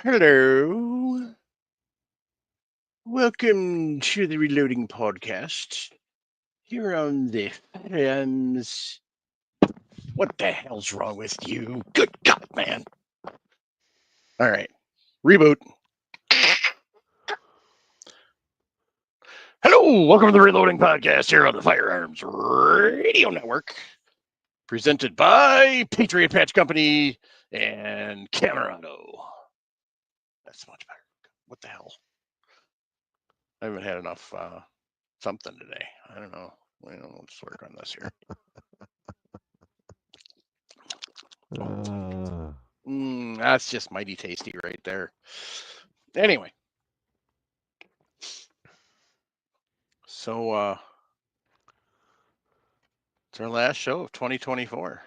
Hello. Welcome to the Reloading Podcast. Here on the Fams. What the hell's wrong with you? Good God, man. All right. Reboot. Hello. Welcome to the Reloading Podcast here on the Firearms Radio Network. Presented by Patriot Patch Company and Camerado. That's much better. What the hell? I haven't had enough something today. I don't know. Let's work on this here. That's just mighty tasty right there. Anyway, so it's our last show of 2024.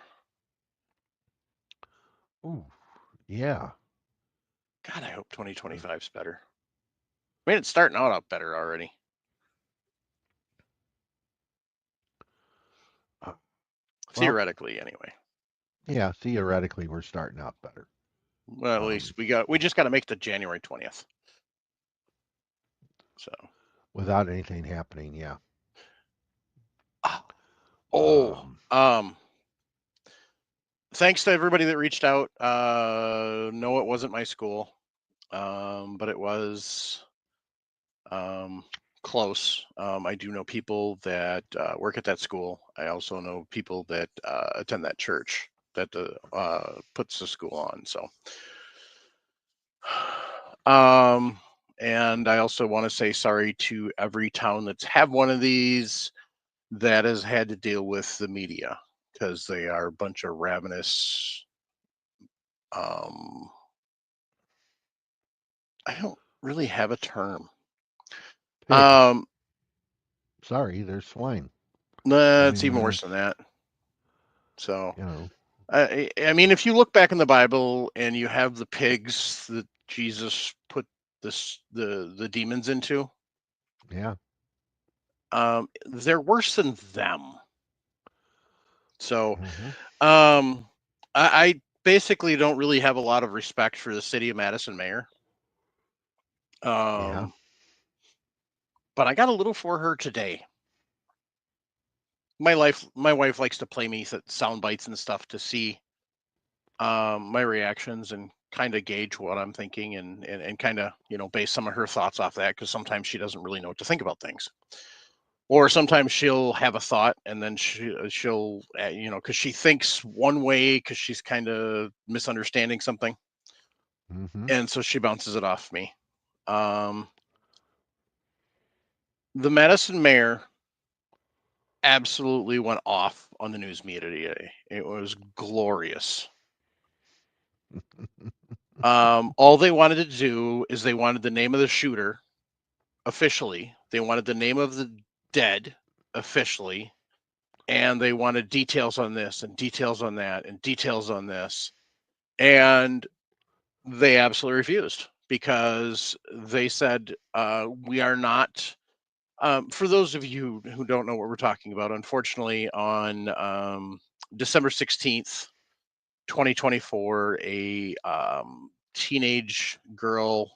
Ooh, yeah. God, I hope 2025's better. I mean, it's starting out better already. Uh, Well, Theoretically, anyway. yeah, theoretically, we're starting out better. Well, at least we just got to make the January 20th. So. Without anything happening, yeah. Oh, Um, thanks to everybody that reached out. No, it wasn't my school, but it was close. I do know people that work at that school. I also know people that attend that church that puts the school on. So, and I also want to say sorry to every town that's had one of these that has had to deal with the media because they are a bunch of ravenous. Um, I don't really have a term. Pigs. Um, Sorry, there's swine. I it's mean, even they're, worse than that. So, you know, I mean, if you look back in the Bible and you have the pigs that Jesus put the demons into, yeah. they're worse than them. So, Hmm. I basically don't really have a lot of respect for the city of Madison mayor. Yeah. Um, but I got a little for her today. My wife likes to play me sound bites and stuff to see my reactions and kind of gauge what I'm thinking and kind of base some of her thoughts off that because sometimes she doesn't really know what to think about things, or sometimes she'll have a thought and then she'll because she thinks one way because she's kind of misunderstanding something, Hmm. and so she bounces it off me. Um, the Madison mayor absolutely went off on the news media today. It was glorious. All they wanted to do is they wanted the name of the shooter officially. They wanted the name of the dead officially, and they wanted details on this and details on that and details on this. And they absolutely refused because they said, we are not. For those of you who don't know what we're talking about, unfortunately, on December 16th, 2024, a teenage girl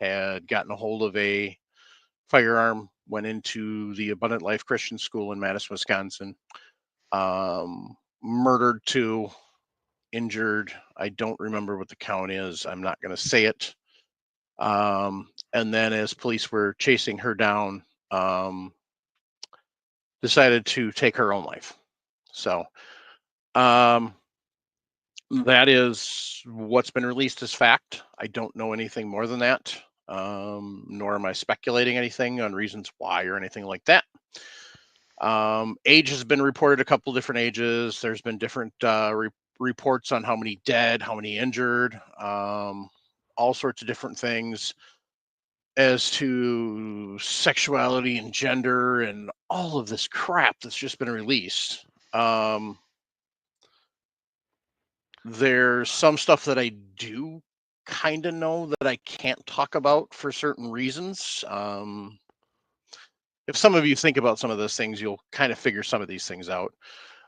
had gotten a hold of a firearm, went into the Abundant Life Christian School in Madison, Wisconsin, murdered two, injured. I don't remember what the count is. I'm not going to say it. And then, as police were chasing her down, um, decided to take her own life. So, um, that is what's been released as fact. I don't know anything more than that, nor am I speculating anything on reasons why or anything like that. Age has been reported a couple different ages. There's been different reports on how many dead, how many injured, all sorts of different things as to sexuality and gender and all of this crap that's just been released. There's some stuff that I do kind of know that I can't talk about for certain reasons. If some of you think about some of those things, you'll kind of figure some of these things out.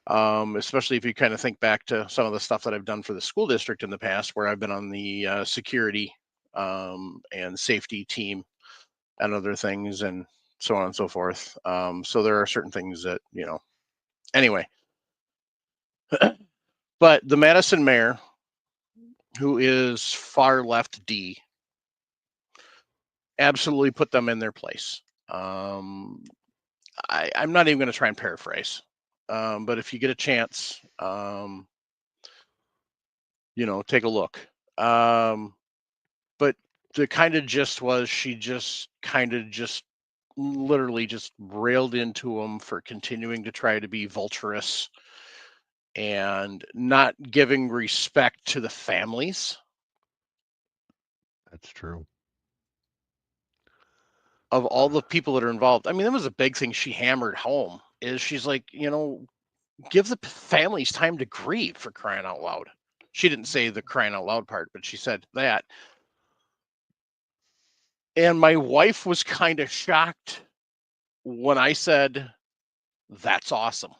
Especially if you kind of think back to some of the stuff that I've done for the school district in the past, where I've been on the security and safety team and other things and so on and so forth. So there are certain things that, anyway. But the Madison mayor, who is far left D, absolutely put them in their place. I'm not even going to try and paraphrase, but if you get a chance, take a look. But the kind of gist was she just literally just railed into him for continuing to try to be vulturous and not giving respect to the families. That's true. Of all the people that are involved. I mean, that was a big thing she hammered home is she's like, give the families time to grieve, for crying out loud. She didn't say the crying out loud part, but she said that. And my wife was kind of shocked when I said, that's awesome.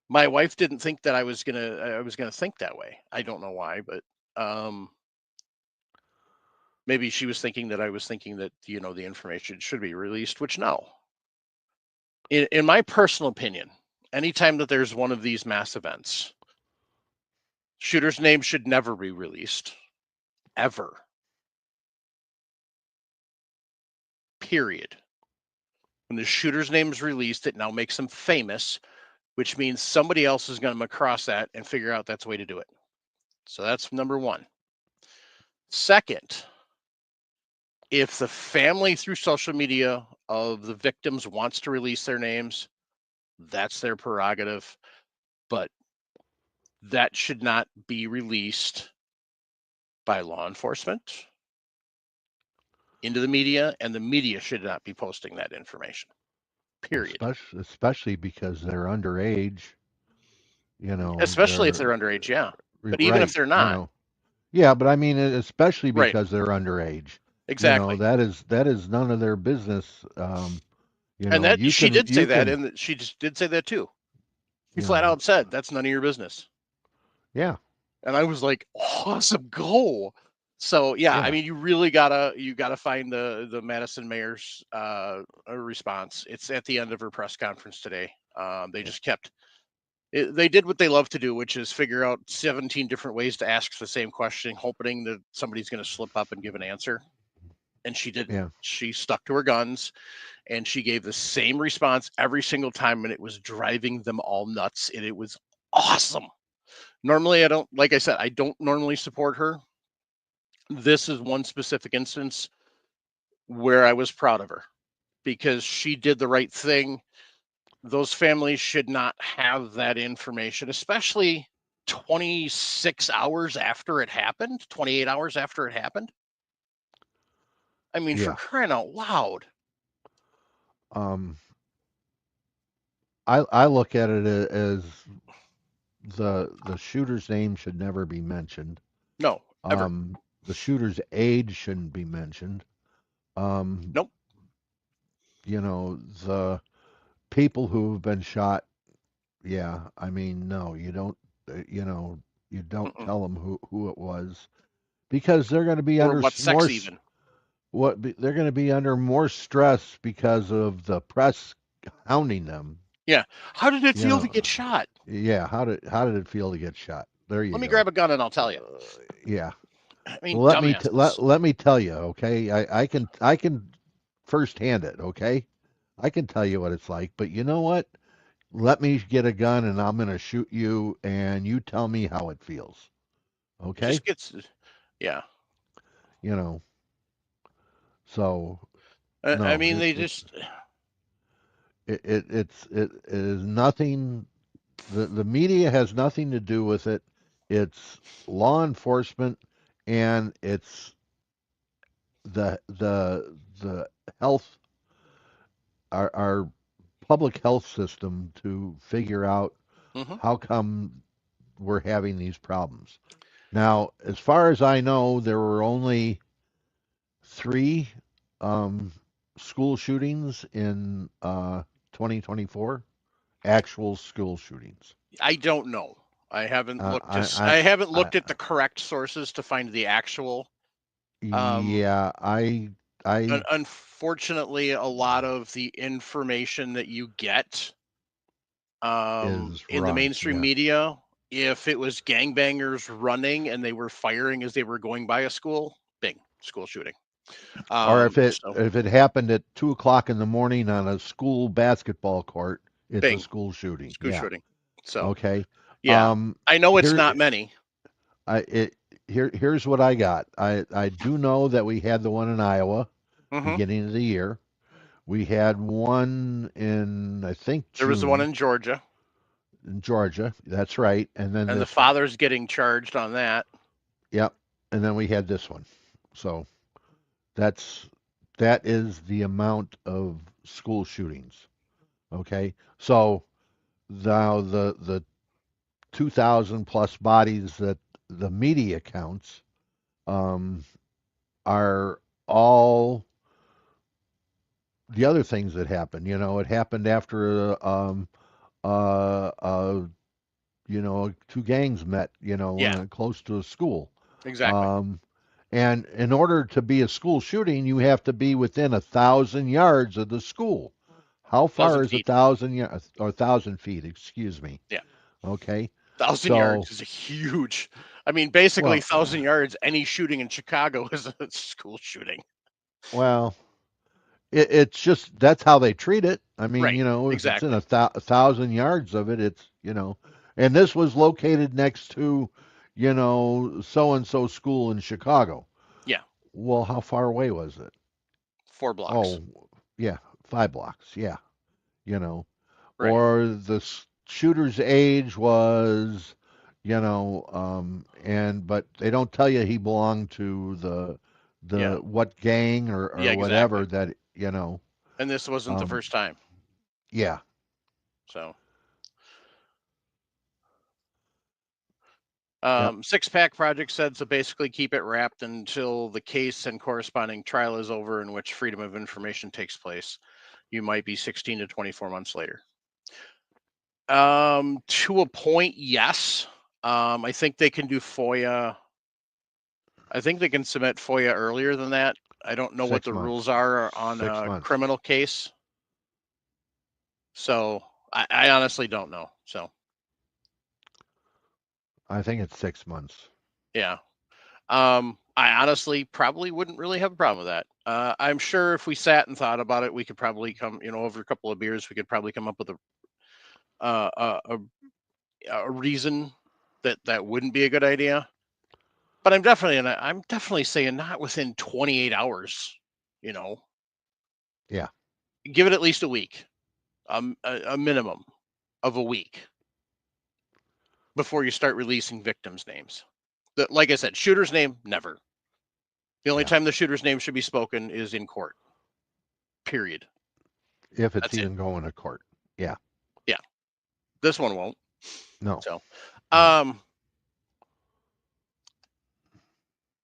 My wife didn't think that I was gonna think that way. I don't know why, but maybe she was thinking that I was thinking that, the information should be released, which no. In my personal opinion, anytime that there's one of these mass events, shooter's name should never be released, ever. Period. When the shooter's name is released, it now makes him famous, which means somebody else is going to come across that and figure out that's the way to do it. So that's number one. Second, if the family through social media of the victims wants to release their names, that's their prerogative. But that should not be released by law enforcement into the media, and the media should not be posting that information. Period. Especially because they're underage. Especially if they're underage, yeah. But even if they're not, yeah, but I mean, especially right? because they're underage. Exactly. That is none of their business. And that she did say that, and she just did say that too. She flat out said, "That's none of your business." Yeah. And I was like, "Awesome, go!" So yeah, I mean, you really gotta find the Madison mayor's response. It's at the end of her press conference today. They just kept. They did what they love to do, which is figure out 17 different ways to ask the same question, hoping that somebody's going to slip up and give an answer. And she didn't. Yeah. She stuck to her guns, and she gave the same response every single time, and it was driving them all nuts. And it was awesome. Normally, like I said, I don't normally support her. This is one specific instance where I was proud of her because she did the right thing. Those families should not have that information, especially 26 hours after it happened, 28 hours after it happened. I mean, for crying out loud. I look at it as the shooter's name should never be mentioned. No, ever. The shooter's age shouldn't be mentioned. Nope. The people who have been shot, yeah, I mean, no, you don't, you don't tell them who it was because they're going to be under what sex even. They're going to be under more stress because of the press hounding them. Yeah. How did it feel to get shot? Yeah. How did it feel to get shot? There you go. Let me grab a gun and I'll tell you. Yeah. I mean, well, let me tell you, okay? I can firsthand it, okay? I can tell you what it's like, but you know what? Let me get a gun and I'm going to shoot you and you tell me how it feels. Okay? Just gets, yeah. So no, I mean, they just it is nothing. The media has nothing to do with it. It's law enforcement and it's the health, our public health system to figure out how come we're having these problems. Now, as far as I know, there were only 3 school shootings in 2024, actual school shootings. I don't know. I haven't looked. I haven't looked at the correct sources to find the actual Yeah, Unfortunately, a lot of the information that you get is in the wrong. mainstream Yeah. media, if it was gangbangers running and they were firing as they were going by a school, bing, school shooting. Or if it So if it happened at 2 o'clock in the morning on a school basketball court, it's a bing, school shooting. school Yeah. shooting. So Okay. yeah, Um, I know it's here not many. here's what I got. I do know that we had the one in Iowa Hmm. beginning of the year. We had one in I think There was the one June in Georgia, in Georgia. That's right. And then and the this one. father's getting charged on that. Yep. And then we had this one. So that's that is the amount of school shootings. Okay. So now the 2,000 plus bodies that the media counts um, are all the other things that happened. You know, it happened after uh, two gangs met. Yeah, Close to a school. exactly. Um, and in order to be a school shooting, you have to be within 1,000 yards of the school. How far Thousand is a feet. thousand yards or 1,000 feet? Excuse me. Yeah, Okay. 1,000 yards So, is a huge. I mean, basically, well, 1,000 yards. Any shooting in Chicago is a school shooting. well, it's just that's how they treat it. I mean, Right. if it's in Exactly. 1,000 yards of it, and this was located next to, so and so school in Chicago. Yeah. Well, how far away was it? 4 blocks. Oh, yeah, 5 blocks. Yeah, you know, Right. or the shooter's age was, but they don't tell you he belonged to Yeah. the what gang or Yeah. whatever Exactly. that. And this wasn't the Um, first time. yeah, So, yep. Six Pack Project said so. Basically, keep it wrapped until the case and corresponding trial is over, in which freedom of information takes place. You might be 16 to 24 months later. To a point, yes. I think they can do FOIA. I think they can submit FOIA earlier than that. I don't know what 6 the rules months. are on 6 a months. criminal case. So I honestly don't know. So I think it's 6 months. yeah. I honestly probably wouldn't really have a problem with that. I'm sure if we sat and thought about it, we could probably come, over a couple of beers, we could probably come up with uh, a, a, a reason that wouldn't be a good idea. But I'm definitely saying not within 28 hours. You know, Yeah. give it at least a week, a minimum of a week before you start releasing victims' names. Like I said, shooter's name, never. The only Yeah. time the shooter's name should be spoken is in court. Period. If it's That's it. even going to court. Yeah. Yeah. This one won't. No. So, No. um,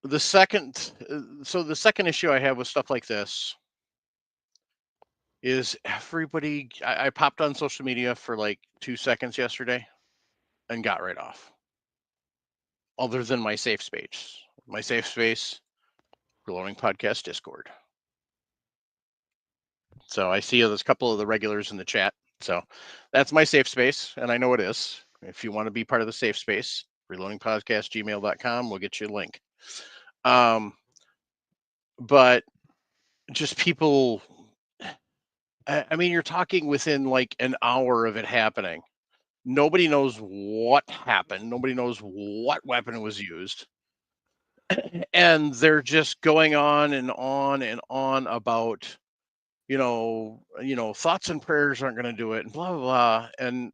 the second, the second issue I have with stuff like this is everybody. I popped on social media for like 2 seconds yesterday and got right off. Other than my safe space, Reloading Podcast Discord. So I see there's a couple of the regulars in the chat. So that's my safe space, and I know it is. If you want to be part of the safe space, reloadingpodcast@gmail.com, we'll get you a link. But just people, I mean, you're talking within like an hour of it happening. Nobody knows what happened. Nobody knows what weapon was used. And they're just going on and on and on about, thoughts and prayers aren't going to do it and blah, blah, blah. And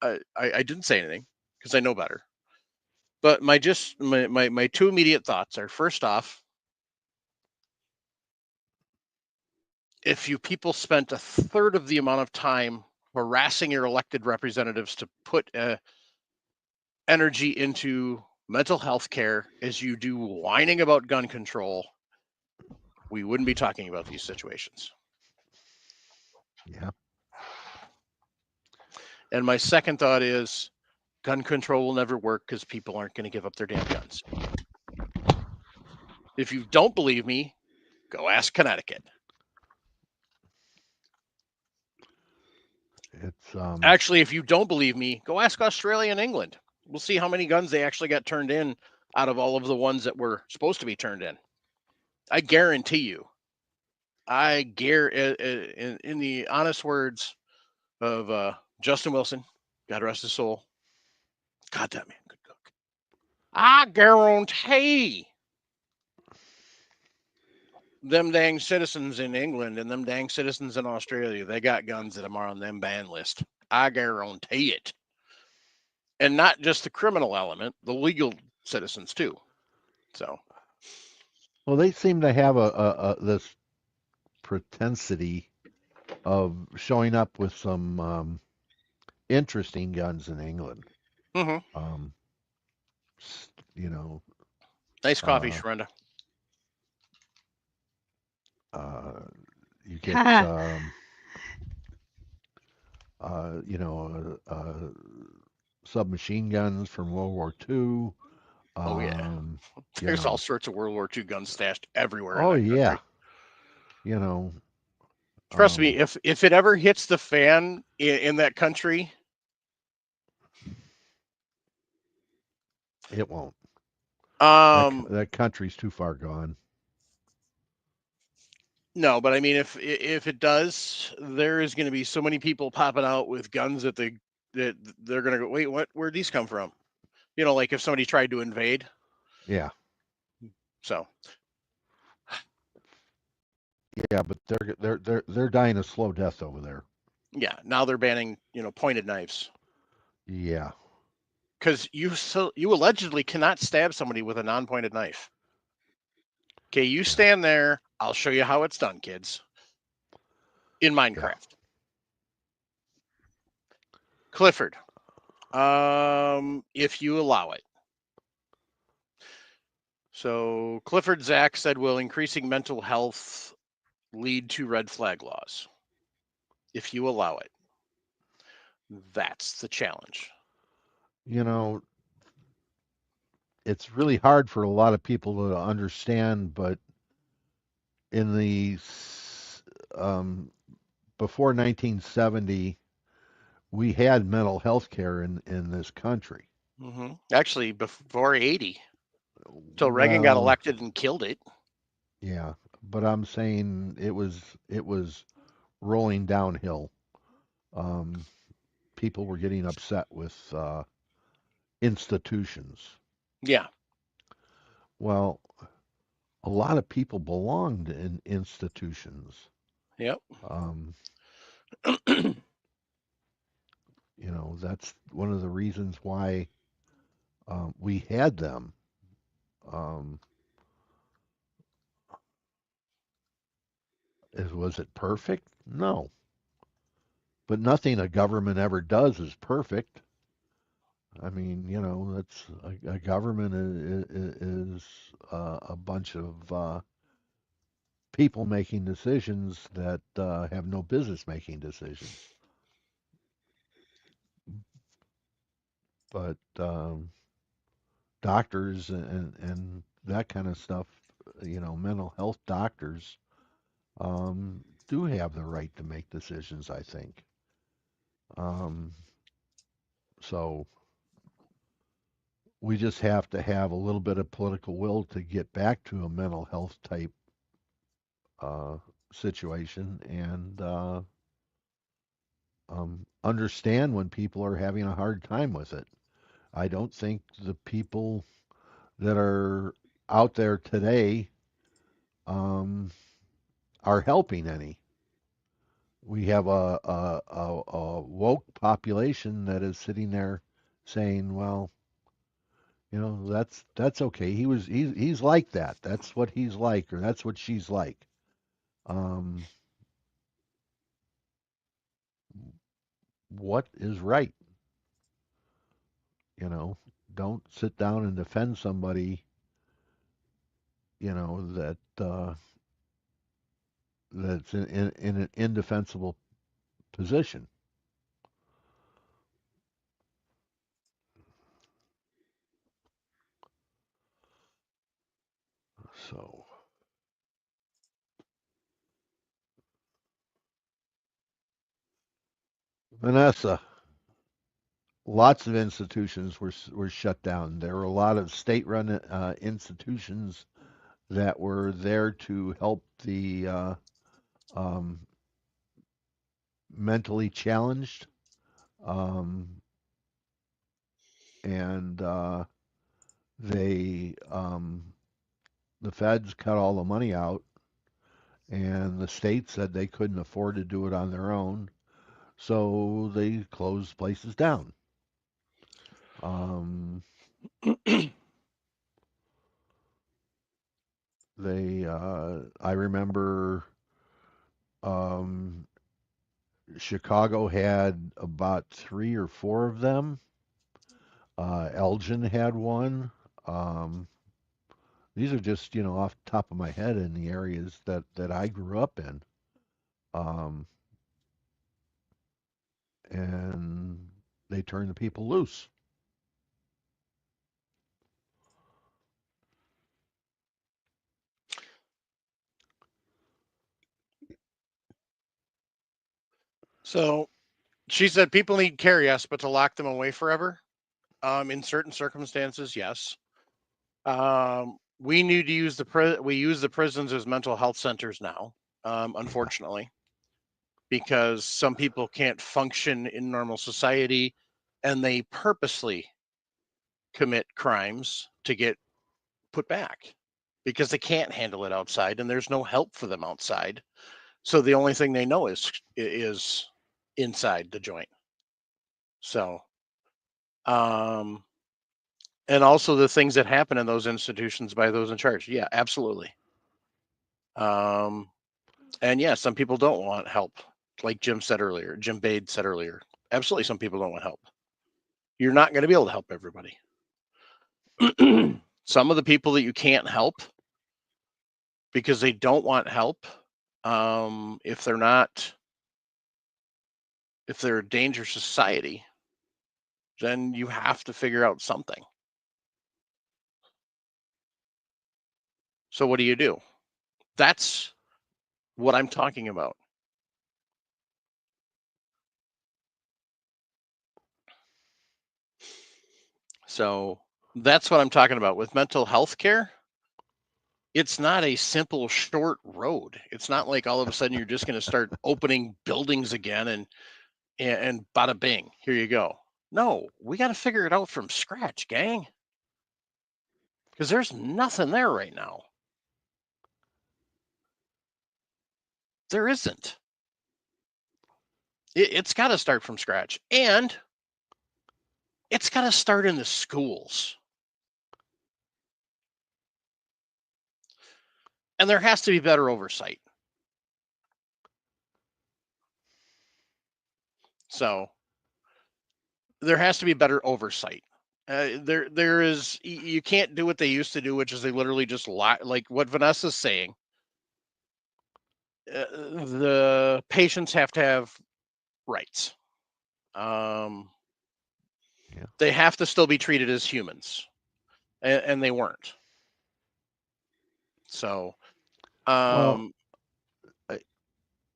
I didn't say anything because I know better. But my two immediate thoughts are, first off, if you people spent a third of the amount of time harassing your elected representatives to put energy into mental health care as you do whining about gun control, we wouldn't be talking about these situations. Yeah. And my second thought is gun control will never work because people aren't going to give up their damn guns. If you don't believe me, go ask Connecticut. It's Actually, if you don't believe me, go ask Australia and England. We'll see how many guns they actually got turned in out of all of the ones that were supposed to be turned in. I guarantee you. In the honest words of Justin Wilson, God rest his soul. God, that man could cook. I guarantee them dang citizens in England and them dang citizens in Australia, they got guns that are on them ban list. I guarantee it. And not just the criminal element, the legal citizens too. So, well, they seem to have a this propensity of showing up with some interesting guns in England. mm-hmm. Um, you know, Nice coffee, uh, Sharenda. uh, you get submachine guns from World War II. Oh yeah, Um, you there's all know, sorts of World War II guns stashed everywhere in oh that yeah, country. you know, Trust me, um, if it ever hits the fan in that country, it won't. um, That country's too far gone. no, but I mean, if it does, there is going to be so many people popping out with guns that they're going to go, wait, what? Where'd these come from? You know, like if somebody tried to invade. Yeah, So yeah, but they're dying a slow death over there. yeah, now they're banning pointed knives Yeah, because you allegedly cannot stab somebody with a non-pointed knife. Okay, you yeah, stand there. I'll show you how it's done, kids. In yeah. Minecraft, Clifford. If you allow it. So Clifford Zach said, will increasing mental health lead to red flag laws? If you allow it. That's the challenge. You know, it's really hard for a lot of people to understand, but in the um, before 1970, we had mental health care in this country. Actually, before 80, till Reagan got Well, elected and killed it. yeah, but I'm saying it was rolling downhill. Um, People were getting upset with institutions. Yeah. Well, a lot of people belonged in institutions. Yep. Um, that's one of the reasons why we had them. Um, was it perfect? No, but nothing a government ever does is perfect. I mean, that's a government is a bunch of people making decisions that have no business making decisions. But doctors and that kind of stuff, mental health doctors do have the right to make decisions, I think. Um, so we just have to have a little bit of political will to get back to a mental health type uh, situation and understand when people are having a hard time with it. I don't think the people that are out there today um, are helping any. We have a woke population that is sitting there saying, "Well, that's okay. He's like that. That's what he's like, or that's what she's like." Um, what is right? You know, don't sit down and defend somebody. That's in an indefensible position. So. Vanessa, lots of institutions were shut down. There were a lot of state-run institutions that were there to help the um, mentally challenged, um, and they the feds cut all the money out, and the state said they couldn't afford to do it on their own, so they closed places down. I remember um, Chicago had about 3 or 4 of them. Elgin had one. Um, these are just, off the top of my head in the areas that I grew up in. Um, and they turned the people loose. So she said people need care, yes, but to lock them away forever, in certain circumstances, yes. We need to use we use the prisons as mental health centers now, unfortunately, because some people can't function in normal society, and they purposely commit crimes to get put back because they can't handle it outside, and there's no help for them outside. So the only thing they know is inside the joint. So, um, and also the things that happen in those institutions by those in charge. Yeah, absolutely. And yeah, some people don't want help, like Jim Bade said earlier. Absolutely, some people don't want help. You're not going to be able to help everybody. Some of the people that you can't help because they don't want help, if they're a dangerous society, then you have to figure out something. So what do you do? That's what I'm talking about. So that's what I'm talking about with mental health care. It's not a simple short road. It's not like all of a sudden you're just going to start opening buildings again and bada bing, here you go. No, we got to figure it out from scratch, gang. Because there's nothing there right now. There isn't. It's got to start from scratch. And it's got to start in the schools. And there has to be better oversight. So there has to be better oversight. There is, you can't do what they used to do, which is they literally just lie, like what Vanessa's saying. The patients have to have rights. Yeah. They have to still be treated as humans, and they weren't. So, Well,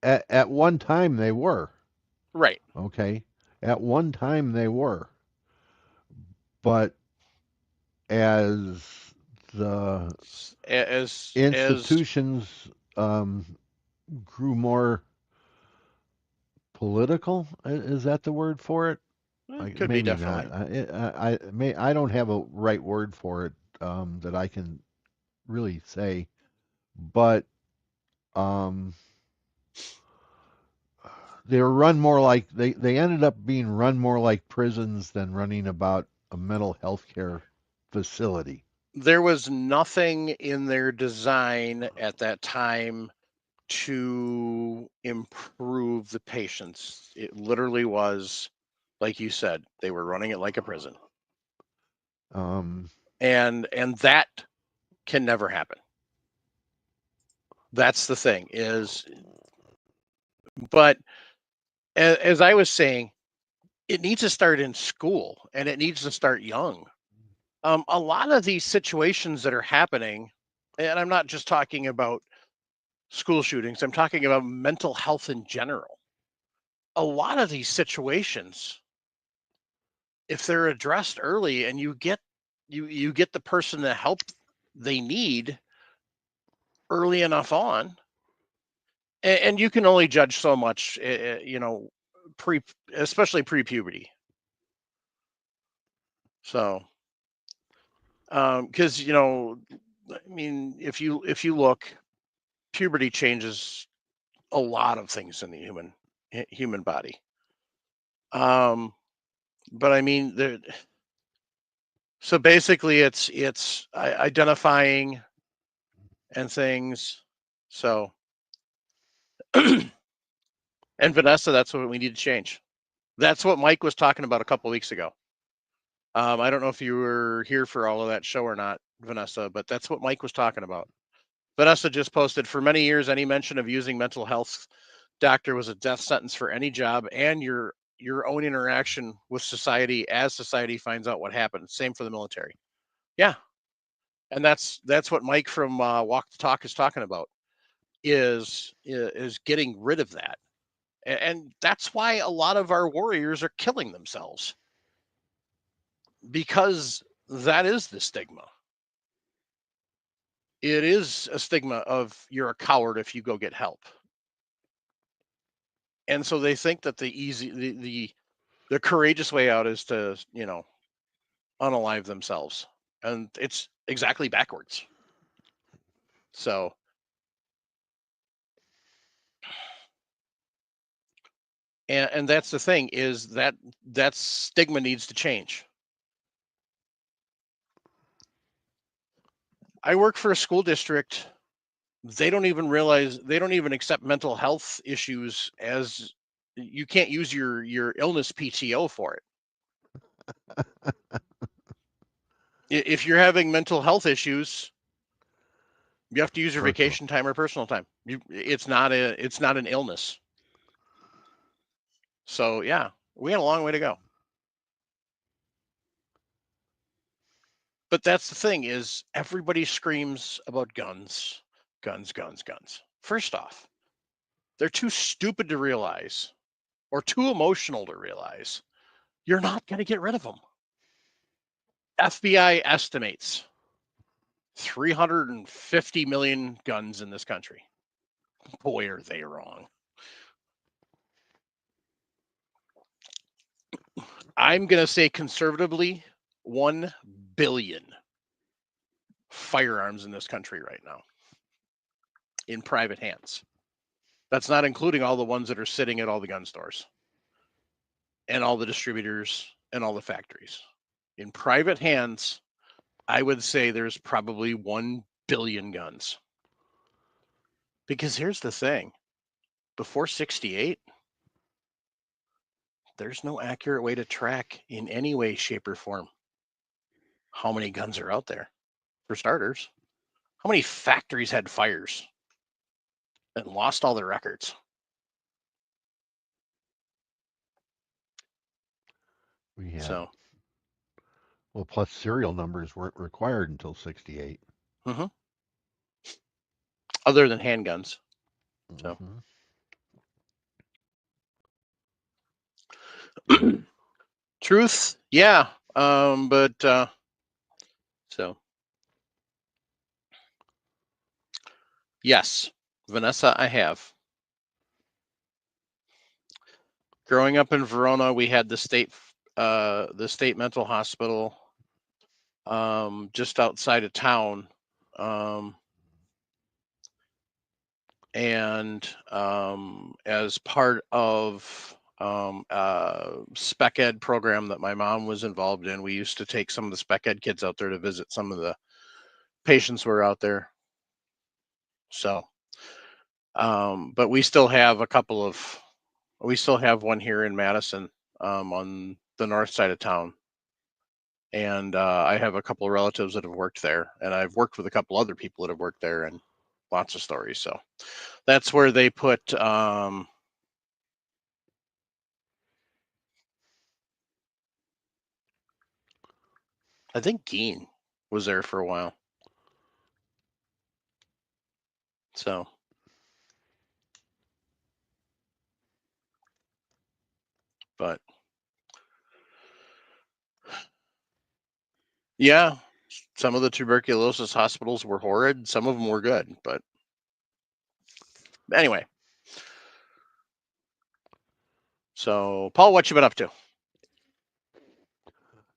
at one time they were. right. Okay. At one time they were. But as the As institutions grew more political, is that the word for it? could be Maybe definitely. not. I don't have a right word for it that I can really say, but um, they were run more like they ended up being run more like prisons than running about a mental health care facility. There was nothing in their design at that time to improve the patients. It literally was, like you said, they were running it like a prison. Um, And that can never happen. That's the thing is, but as I was saying, it needs to start in school and it needs to start young. A lot of these situations that are happening, and I'm not just talking about school shootings, I'm talking about mental health in general. A lot of these situations, if they're addressed early and you get the person the help they need early enough on, and you can only judge so much, pre especially pre-puberty. So, because I mean, if you look, puberty changes a lot of things in the human body. Um, but I mean, so basically, it's identifying and things. So, and Vanessa, that's what we need to change. That's what Mike was talking about a couple weeks ago. I don't know if you were here for all of that show or not, Vanessa, but that's what Mike was talking about. Vanessa just posted, for many years, any mention of using mental health doctor was a death sentence for any job and your own interaction with society as society finds out what happened. Same for the military. Yeah, and that's what Mike from Walk the Talk is talking about. Is getting rid of that, and that's why a lot of our warriors are killing themselves, because that is the stigma. It is a stigma of you're a coward if you go get help. And so they think that the courageous way out is to, unalive themselves. And it's exactly backwards. So, and that's the thing, is that stigma needs to change. I work for a school district. They don't even accept mental health issues as, you can't use your illness PTO for it. If you're having mental health issues, you have to use your Personal. vacation time or personal time. It's not an illness. So yeah, we got a long way to go. But that's the thing, is everybody screams about guns, guns, guns, guns. First off, they're too stupid to realize, or too emotional to realize, you're not going to get rid of them. FBI estimates 350 million guns in this country. Boy, are they wrong. I'm going to say conservatively 1 billion firearms in this country right now in private hands. That's not including all the ones that are sitting at all the gun stores and all the distributors and all the factories. In private hands, I would say there's probably 1 billion guns. Because here's the thing, before 68, there's no accurate way to track in any way, shape, or form how many guns are out there, for starters. How many factories had fires and lost all their records? We had, So, well, plus serial numbers weren't required until 68. mhm, other than handguns. So, Hmm. truth, yeah. But so yes, Vanessa, I have. Growing up in Verona, we had the state mental hospital just outside of town. Um, and as part of spec ed program that my mom was involved in, we used to take some of the spec ed kids out there to visit some of the patients who were out there. So, but we still have we still have one here in Madison, on the north side of town. And I have a couple of relatives that have worked there, and I've worked with a couple other people that have worked there, and lots of stories. So that's where they put I think Geen was there for a while. So, but yeah, some of the tuberculosis hospitals were horrid. Some of them were good, but anyway. So, Paul, what you been up to?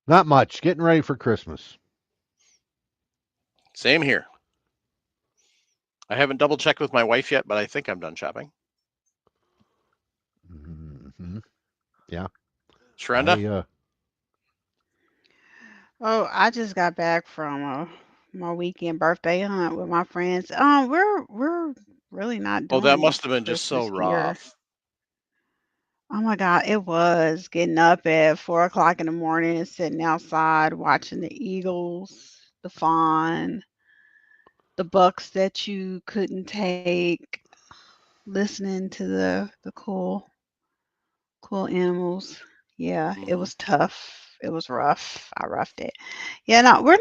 Not much. Getting ready for Christmas. Same here. I haven't double checked with my wife yet, but I think I'm done shopping. Hmm. Yeah. Sharenda? I Oh, I just got back from my weekend birthday hunt with my friends. We're really not Oh, that doing must have been just so Christmas here. rough. Oh my God, it was getting up at 4 o'clock in the morning and sitting outside watching the Eagles, the fawn, the bucks that you couldn't take, listening to the cool animals. Yeah, it Hmm. was tough. It was rough. I roughed it. Yeah, no, we're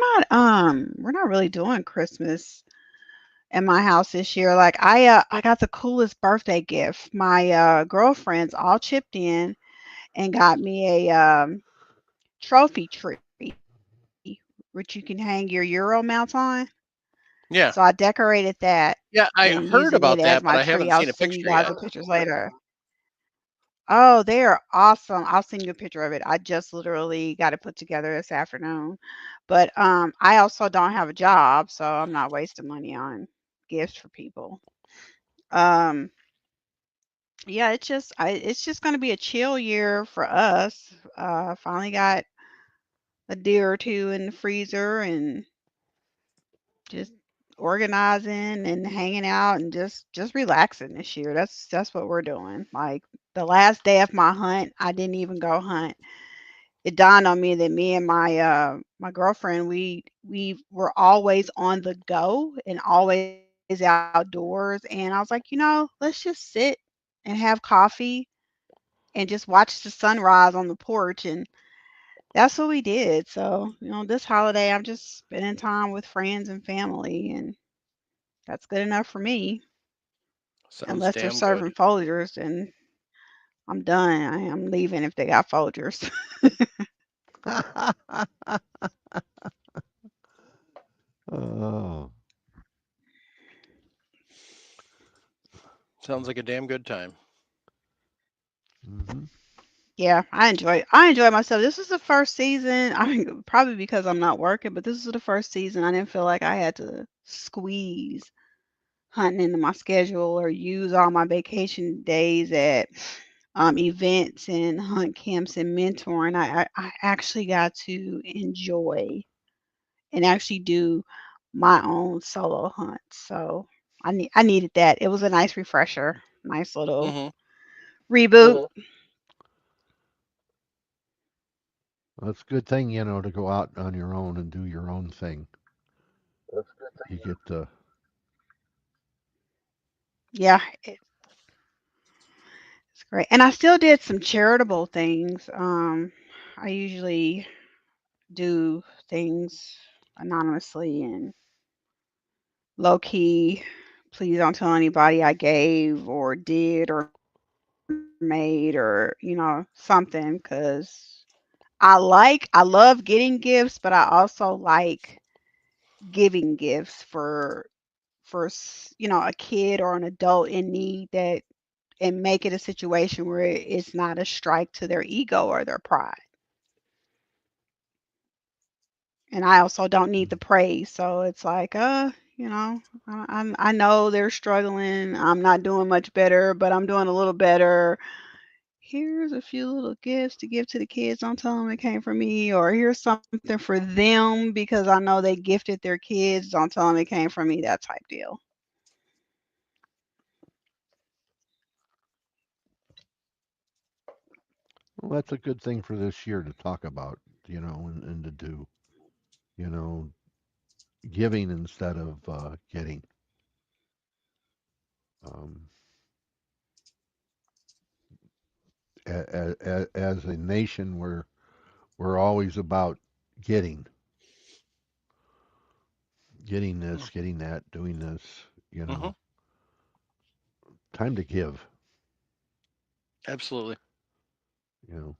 not really doing Christmas in my house this year. Like I got the coolest birthday gift. My girlfriends all chipped in and got me a trophy tree which you can hang your Euro mounts on. So Yeah. I decorated that Yeah, I and heard using it about as that, my but I tree. haven't I'll seen a send you picture guys yet. the pictures later. Oh, they are awesome. I'll send you a picture of it. I just literally got it put together this afternoon. But I also don't have a job, so I'm not wasting money on gifts for people. Um yeah, it's just going to be a chill year for us. Finally got a deer or two in the freezer and just organizing and hanging out and just relaxing this year. That's what we're doing. Like the last day of my hunt, I didn't even go hunt. It dawned on me that me and my girlfriend, we were always on the go and always outdoors. And I was like, let's just sit and have coffee and just watch the sunrise on the porch. And that's what we did. So, this holiday I'm just spending time with friends and family, and that's good enough for me. Sounds Unless they're damn good. serving Folgers, and I'm done. I am leaving if they got Folgers. oh. Sounds like a damn good time. Hmm. Yeah, I enjoy myself. This is the first season. I mean, probably because I'm not working, but this is the first season I didn't feel like I had to squeeze hunting into my schedule or use all my vacation days at events and hunt camps and mentoring. I actually got to enjoy and actually do my own solo hunts. So I needed that. It was a nice refresher, nice little Hmm. reboot. That's a good thing, to go out on your own and do your own thing. You get Yeah, it's great. And I still did some charitable things. I usually do things anonymously and low key. Please don't tell anybody I gave or did or made or, something because I love getting gifts, but I also like giving gifts for a kid or an adult in need that and make it a situation where it's not a strike to their ego or their pride. And I also don't need the praise. So it's like, I know they're struggling. I'm not doing much better, but I'm doing a little better. Here's a few little gifts to give to the kids. Don't tell them it came from me. Or here's something for them because I know they gifted their kids. Don't tell them it came from me. That type deal. well, that's a good thing for this year to talk about, and to do, you know, giving instead of getting. Um, as a nation, we're always about getting, getting this, getting that, doing this, you Hmm. know. time to give, Absolutely. you know.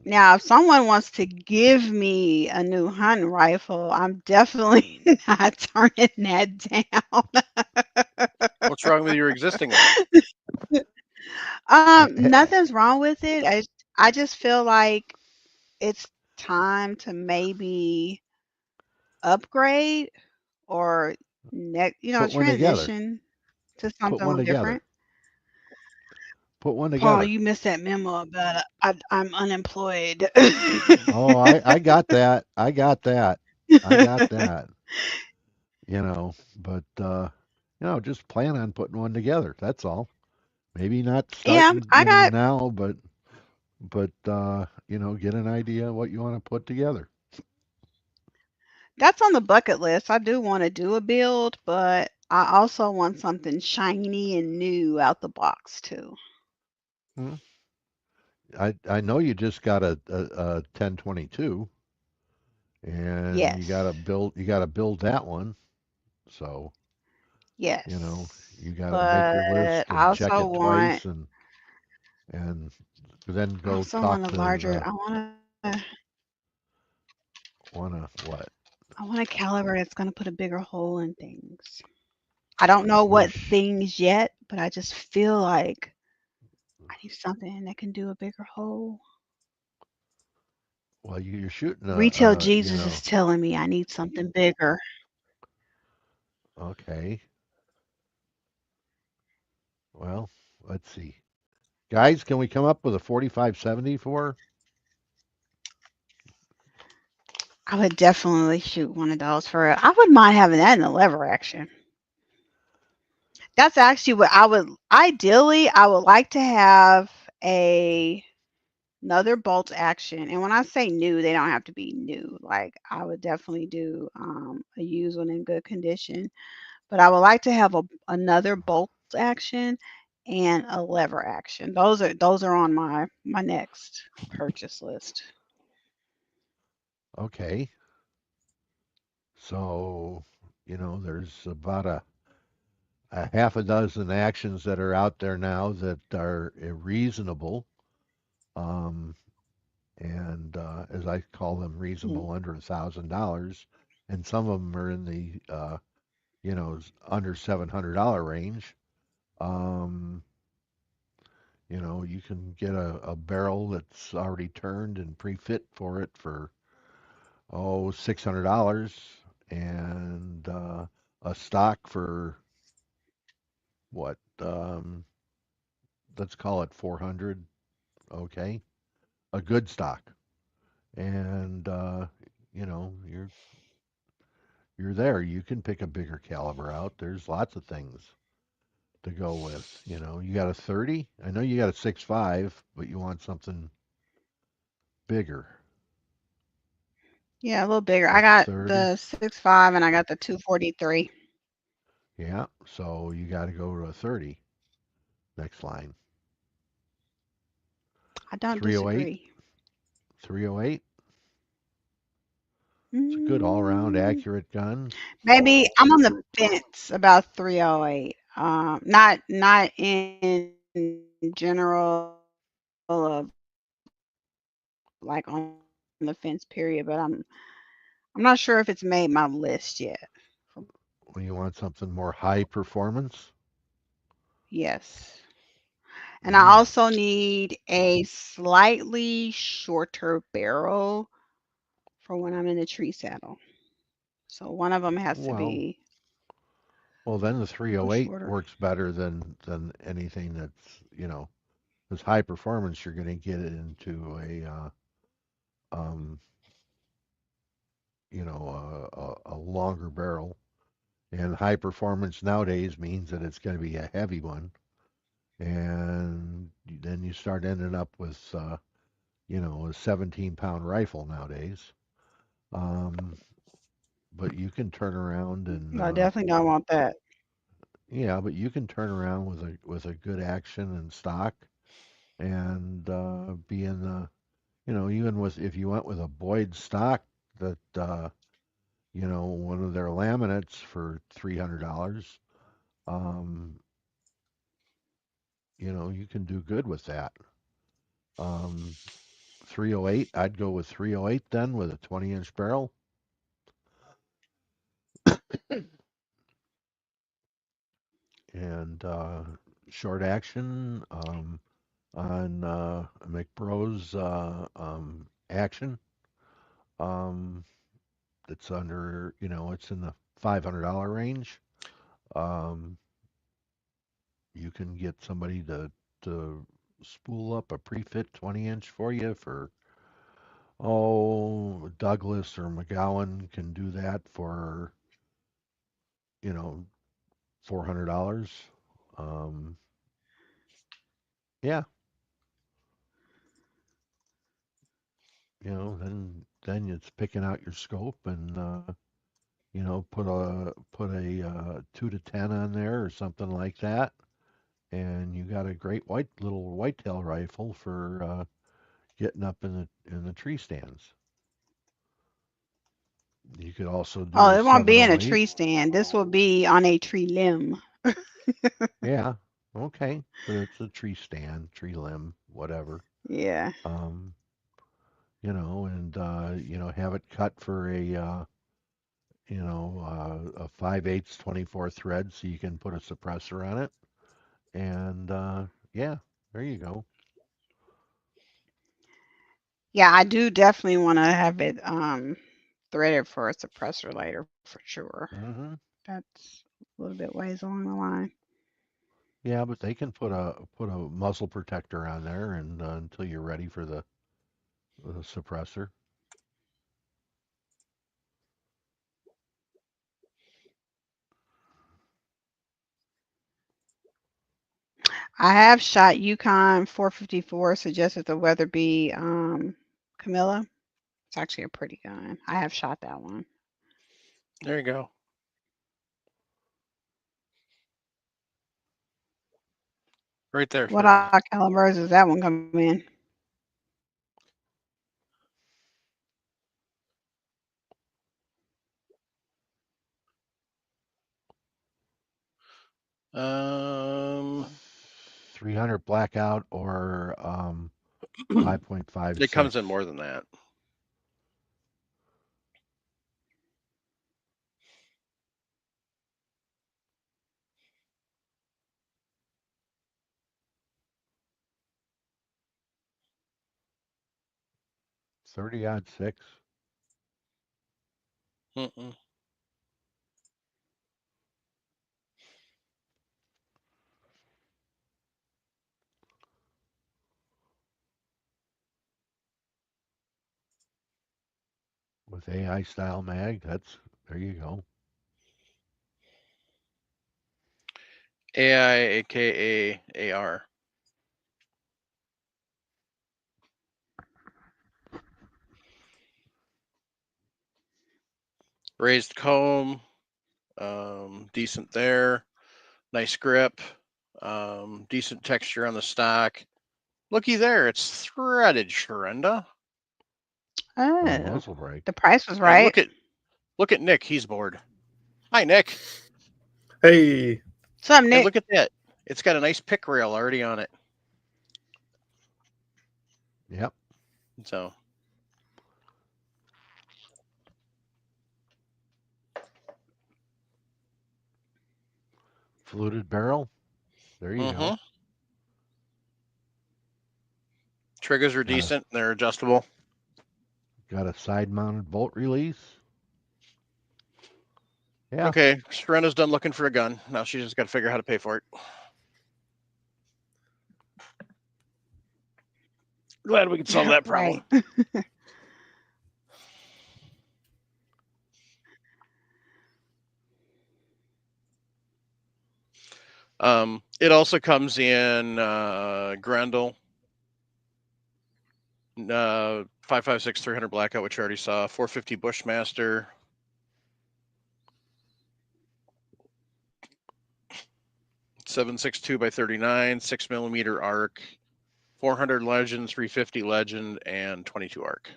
Now, if someone wants to give me a new hunting rifle, I'm definitely not turning that down. What's wrong with your existing one? Nothing's wrong with it. I just feel like it's time to maybe upgrade or Put one together. transition to Put something a one little together. different. Put one Paul, together. you missed that memo about I'm unemployed. Oh, I got that. I got that. I got that. But just plan on putting one together. That's all. Maybe not Yeah, starting, I got now, but get an idea of what you want to put together. that's on the bucket list. I do want to do a build, but I also want something shiny and new out the box too. Hmm. I know you just got a 1022, and Yes. you gotta build that one. So Yes. you gotta make your But list I and check also it want twice, and then I go also talk want a to larger the wanna what? I want a caliber that's going to put a bigger hole in things. I don't know what Which things yet, but I just feel like I need something that can do a bigger hole. well you're shooting Retail Jesus is telling me I need something bigger. okay. Well, let's see. Guys, can we come up with a 4570 for? I would definitely shoot one of those for it. I wouldn't mind having that in the lever action. That's actually what I would ideally I would like to have another bolt action. And when I say new, they don't have to be new. Like I would definitely do a used one in good condition. But I would like to have another bolt action and a lever action. Those are on my next purchase list. Okay. So, there's about a half a dozen actions that are out there now that are reasonable. Um, and as I call them, Mm. reasonable under $1,000, and some of them are in the under $700 range. Um, you can get a barrel that's already turned and pre-fit for it for $600, and a stock for what? Let's call it 400. Okay, a good stock, and you're there. You can pick a bigger caliber out. There's lots of things to go with. You got a 30. I know you got a 6.5, but you want something bigger. Yeah, a little bigger. A I got 30. the 6.5 and I got the 243. Yeah, so you got to go to a 30. Next line. I don't 308. disagree. 308. It's a good all-around Mm, accurate gun. maybe I'm on the fence about 308. Not in general of like on the fence period, but I'm not sure if it's made my list yet. When you want something more high performance. Yes. And I Mm. also need a slightly shorter barrel for when I'm in the tree saddle. So one of them has to Well, be well, then the a little 308 shorter. works better than anything that's because high performance you're going to get it into um, a longer barrel, and high performance nowadays means that it's going to be a heavy one, and then you start ending up with a 17-pound rifle nowadays. Um, but you can turn around and I definitely don't want that. yeah, but you can turn around with a good action and stock, and be in the even with if you went with a Boyd stock that one of their laminates for $300, You know, you can do good with that. 308, I'd go with 308 then with a 20-inch barrel. And short action on McBro's action. It's under, you know, it's in the $500 range. You can get somebody to spool up a pre-fit 20-inch for you for, oh, Douglas or McGowan can do that for, you know, $400. Yeah, you know, then it's picking out your scope and you know, put a 2 to 10 on there or something like that, and you got a great little whitetail rifle for getting up in the tree stands. You could also do Oh, a it won't be in a 708. tree stand. This will be on a tree limb. Yeah, okay, but it's a tree stand, tree limb, whatever. Yeah. You know, and you know, have it cut for a you know, a 5/8 24 thread so you can put a suppressor on it. And yeah, there you go. Yeah, I do definitely want to have it threaded for a suppressor later for sure. Hmm. That's a little bit ways along the line. Yeah, but they can put a muzzle protector on there and until you're ready for the suppressor. I have shot Yukon 454, suggested the Weatherby Camilla. It's actually a pretty gun. I have shot that one. There you go. Right there. What For you. calibers does that one come in? Um, 300 blackout or 5.56. it comes in more than that. .30-06. Mm-mm. With AI style mag. There you go. AI, aka AR. Raised comb, decent there. Nice grip, decent texture on the stock. Looky there, it's threaded, Sharenda. Oh, Oh, muzzle brake. the price was And right. look at Nick. He's bored. Hi, Nick. Hey, What's up, Hey, Nick? look at that. It's got a nice pick rail already on it. Yep. So Fluted barrel. There you go. Triggers are decent. They're adjustable. Got a side mounted bolt release. Yeah. Okay, Sharenda's done looking for a gun. Now she's just got to figure out how to pay for it. Glad we could solve that problem. Right. It also comes in Grendel, 5.56 300 blackout, which you already saw, 450 Bushmaster, .762 by 39, 6mm arc, 400 Legend, 350 Legend, and 22 arc.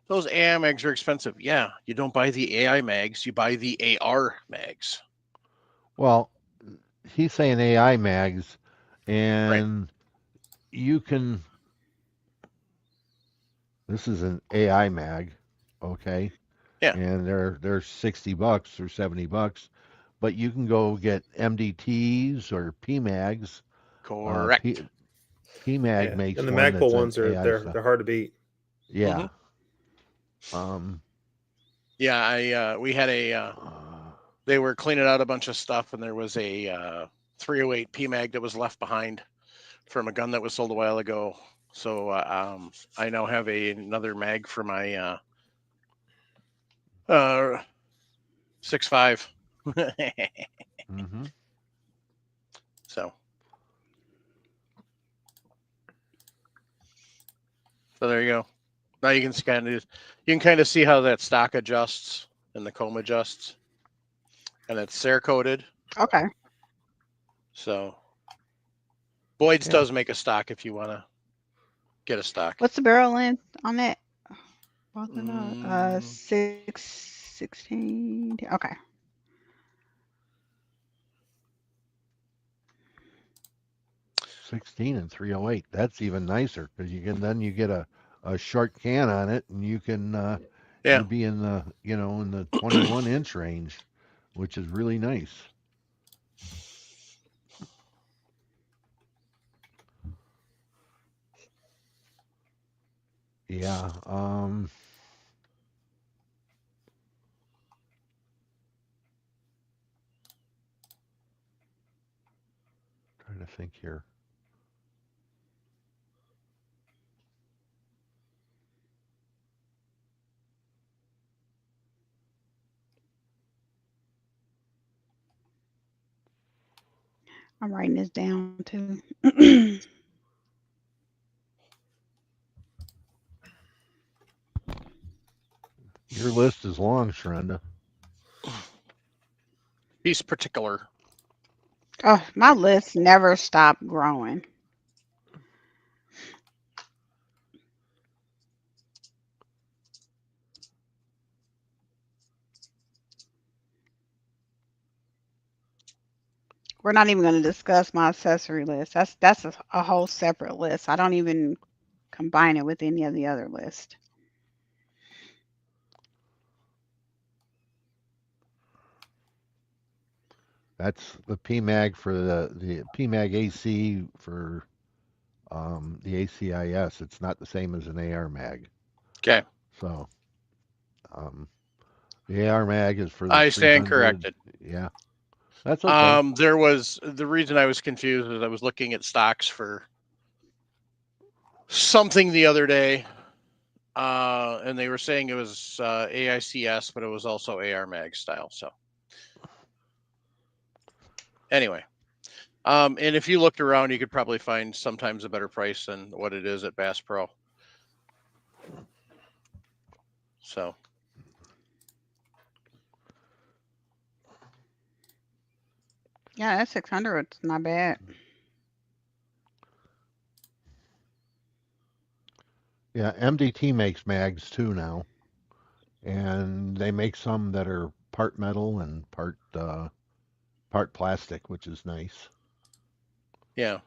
Those AI mags are expensive. Yeah, you don't buy the AI mags, you buy the AR mags. Well, he's saying AI mags, and you can. This is an AI mag, okay? Yeah. And they're $60 or $70, but you can go get MDTs or PMags. Correct. PMag Yeah, makes and the one that's Magpul an ones are AI they're stuff. they're hard to beat. Yeah. Yeah, we had they were cleaning out a bunch of stuff, and there was a 308 PMag that was left behind from a gun that was sold a while ago. So I now have another mag for my 6.5. Mm-hmm. So there you go. Now you can kind of see how that stock adjusts and the comb adjusts, and it's Cerakoted. Okay. So Boyd's Yeah. does make a stock if you want to get a stock. What's the barrel length on that? Both of those? Mm, 616. Okay. $16 and $308. That's even nicer because you get a short can on it, and you can yeah. you be in the in the 21-inch range, which is really nice. Yeah. Trying to think here. I'm writing this down too. Your list is long, Sharenda. He's particular. Oh, my list never stopped growing. We're not even going to discuss my accessory list. That's a whole separate list. I don't even combine it with any of the other lists. That's the PMag for the PMag AC for the ACIS. It's not the same as an AR mag. Okay. So the AR mag is for the I stand 300. corrected. Yeah, that's okay. There was the reason I was confused is I was looking at stocks for something the other day, and they were saying it was AICS, but it was also AR mag style. So anyway, and if you looked around, you could probably find sometimes a better price than what it is at Bass Pro. So Yeah, that's 600. It's not bad. Yeah, MDT makes mags too now, and they make some that are part metal and part plastic, which is nice. yeah.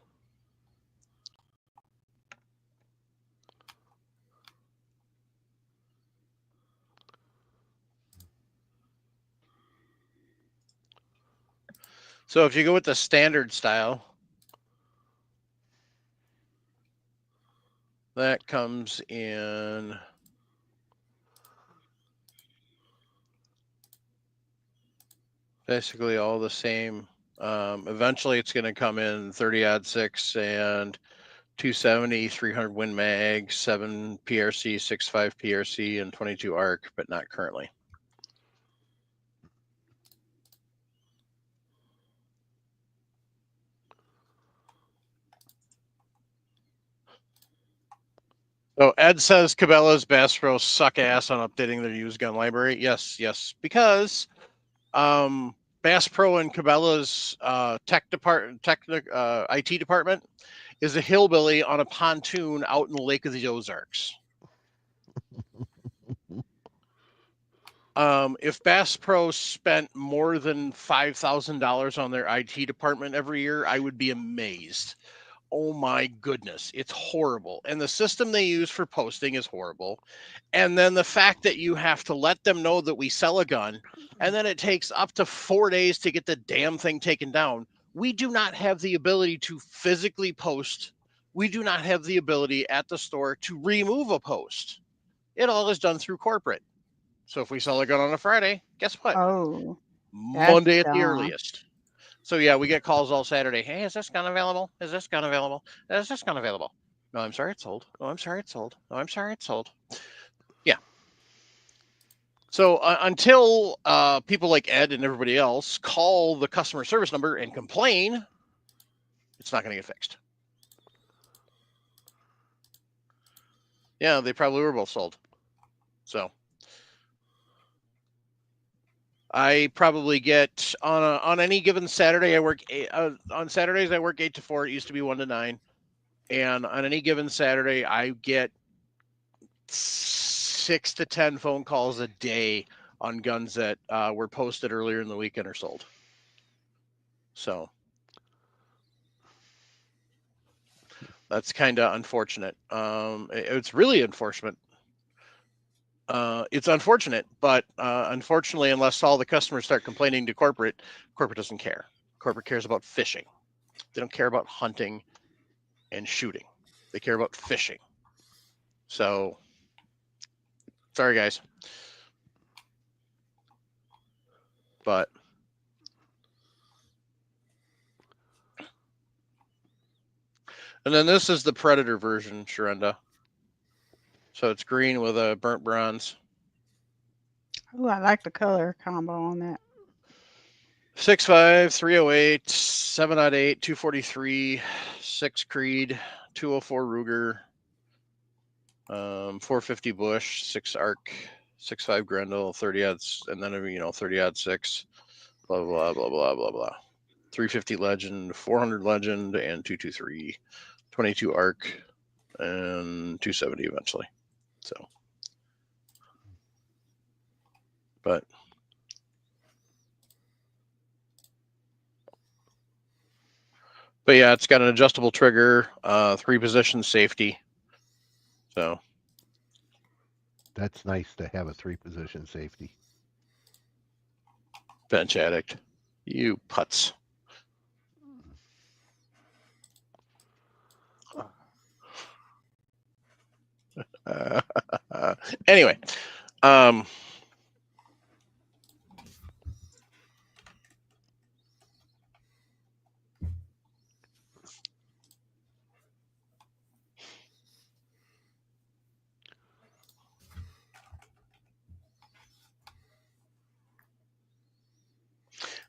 So if you go with the standard style, that comes in basically all the same. Eventually, it's going to come in 30-06 and 270, 300 Win Mag, 7 PRC, 6.5 PRC, and 22 ARC, but not currently. So Ed says Cabela's Bass Pro suck ass on updating their used gun library. Yes, because Bass Pro and Cabela's IT department is a hillbilly on a pontoon out in the Lake of the Ozarks. If Bass Pro spent more than $5,000 on their IT department every year, I would be amazed. Oh my goodness, it's horrible. And the system they use for posting is horrible. And then the fact that you have to let them know that we sell a gun, and then it takes up to 4 days to get the damn thing taken down. We do not have the ability to physically post. We do not have the ability at the store to remove a post. It all is done through corporate. So if we sell a gun on a Friday, guess what? Oh, that's Monday at the dumb. earliest. So yeah, we get calls all Saturday. Hey, is this gun available? Is this gun available? Is this gun available? No, I'm sorry, it's sold. No, I'm sorry, it's sold. No, I'm sorry, it's sold. Yeah. So until people like Ed and everybody else call the customer service number and complain, it's not going to get fixed. Yeah, they probably were both sold. So I probably get on any given Saturday, I work on Saturdays I work 8 to 4. It used to be 1 to 9, and on any given Saturday I get 6 to 10 phone calls a day on guns that were posted earlier in the week and are sold. So that's kind of unfortunate. It's really unfortunate. It's unfortunate, but unfortunately, unless all the customers start complaining to corporate doesn't care. Corporate cares about fishing. They don't care about hunting and shooting. They care about fishing. So, sorry guys. But and then this is the Predator version, Sharenda. So it's green with a burnt bronze. Oh, I like the color combo on that. 6.5, 308, 7.8, 243, 6 Creed, 204 Ruger, 450 Bush, 6 Arc, 6.5 Grendel, 30 odds, and then 30 odd 6, blah blah blah blah blah blah. 350 Legend, 400 Legend, and 223, 22 Arc, and 270 eventually. So, but yeah, it's got an adjustable trigger, 3-position safety. So That's nice to have a 3-position safety. Bench Addict, you putz. Anyway,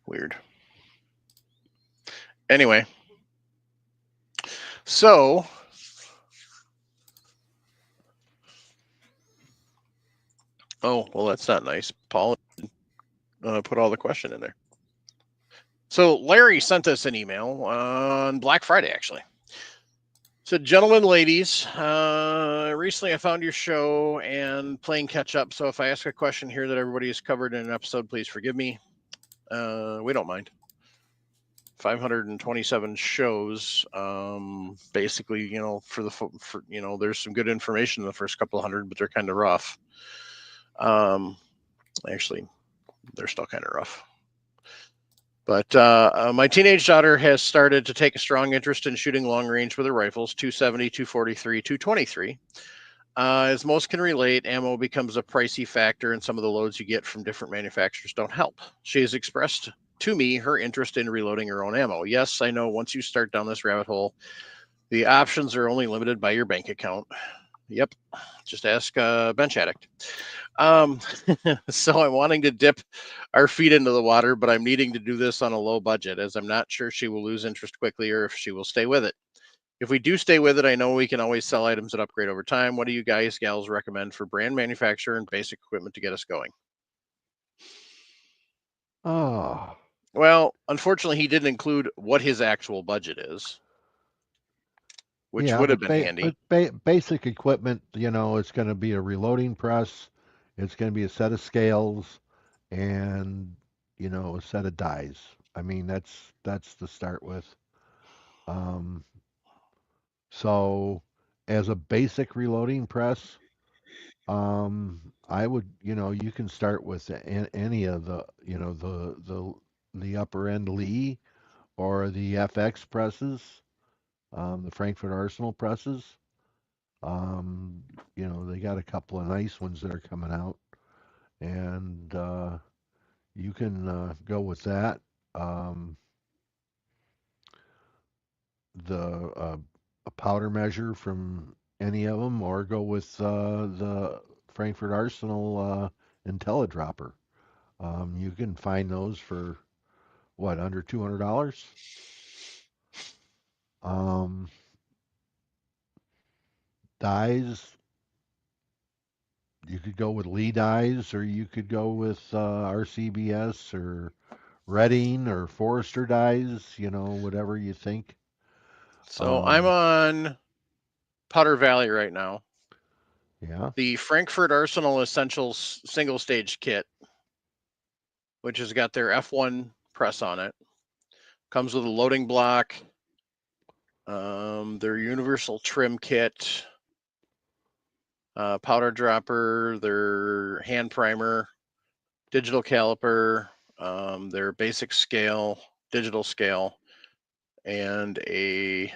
weird. Anyway, so oh well, that's not nice. Paul put all the question in there. So Larry sent us an email on Black Friday, actually. So, gentlemen, ladies, recently I found your show and playing catch up. So if I ask a question here that everybody has covered in an episode, please forgive me. We don't mind. 527 shows. Basically, for there's some good information in the first couple of hundred, but they're kind of rough. Actually, they're still kind of rough. But my teenage daughter has started to take a strong interest in shooting long range with her rifles, 270, 243, 223. As most can relate, ammo becomes a pricey factor, and some of the loads you get from different manufacturers don't help. She has expressed to me her interest in reloading her own ammo. Yes, I know once you start down this rabbit hole, the options are only limited by your bank account. Yep, just ask Bench Addict. So I'm wanting to dip our feet into the water, but I'm needing to do this on a low budget, as I'm not sure she will lose interest quickly or if she will stay with it. If we do stay with it, I know we can always sell items that upgrade over time. What do you guys, gals, recommend for brand manufacturer and basic equipment to get us going? Oh, Well, unfortunately, he didn't include what his actual budget is, which yeah, would have but been handy. basic equipment, it's going to be a reloading press. It's going to be a set of scales and, you know, a set of dies. I mean, that's to start with. Um, so as a basic reloading press, I would, you know, you can start with any of the, you know, the upper end Lee or the FX presses, the Frankfurt Arsenal presses. Um, you know, they got a couple of nice ones that are coming out, and you can go with that. Um, a powder measure from any of them, or go with the Frankfurt Arsenal IntelliDropper. You can find those for what, under $200. Um, Dies, you could go with Lee dies, or you could go with RCBS or Redding or Forrester dies. You know, whatever you think. So I'm on Powder Valley right now. Yeah. The Frankfurt Arsenal Essentials single stage kit, which has got their F1 press on it, comes with a loading block, their universal trim kit, powder dropper, their hand primer, digital caliper, their basic scale, digital scale, and a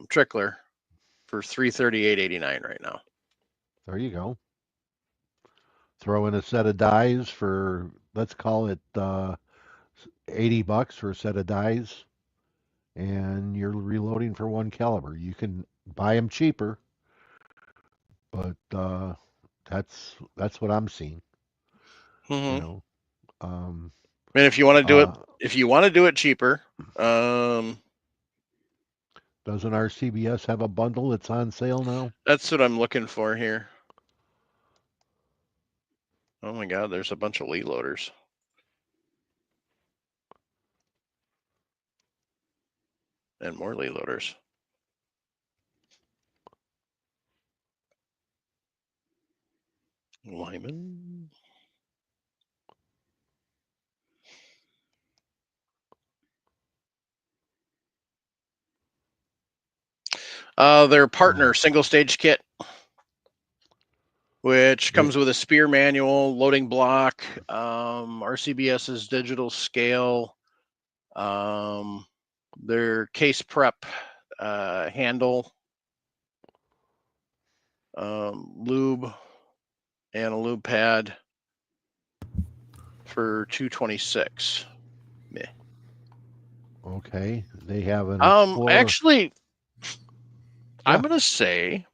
trickler for $338.89 right now. There you go. Throw in a set of dies for, let's call it $80 for a set of dies, and you're reloading for one caliber. You can buy them cheaper, but that's what I'm seeing. Mm-hmm. You know, and if you want to do it, if you want to do it cheaper, doesn't our CBS have a bundle that's on sale now? That's what I'm looking for here. Oh my God, there's a bunch of Lee loaders. And more Lee loaders. Lyman. Their partner single stage kit, which comes with a spear manual, loading block, RCBS's digital scale, their case prep handle, lube, and a lube pad for $226. Meh. Okay, they have an Explorer. Actually, I'm gonna say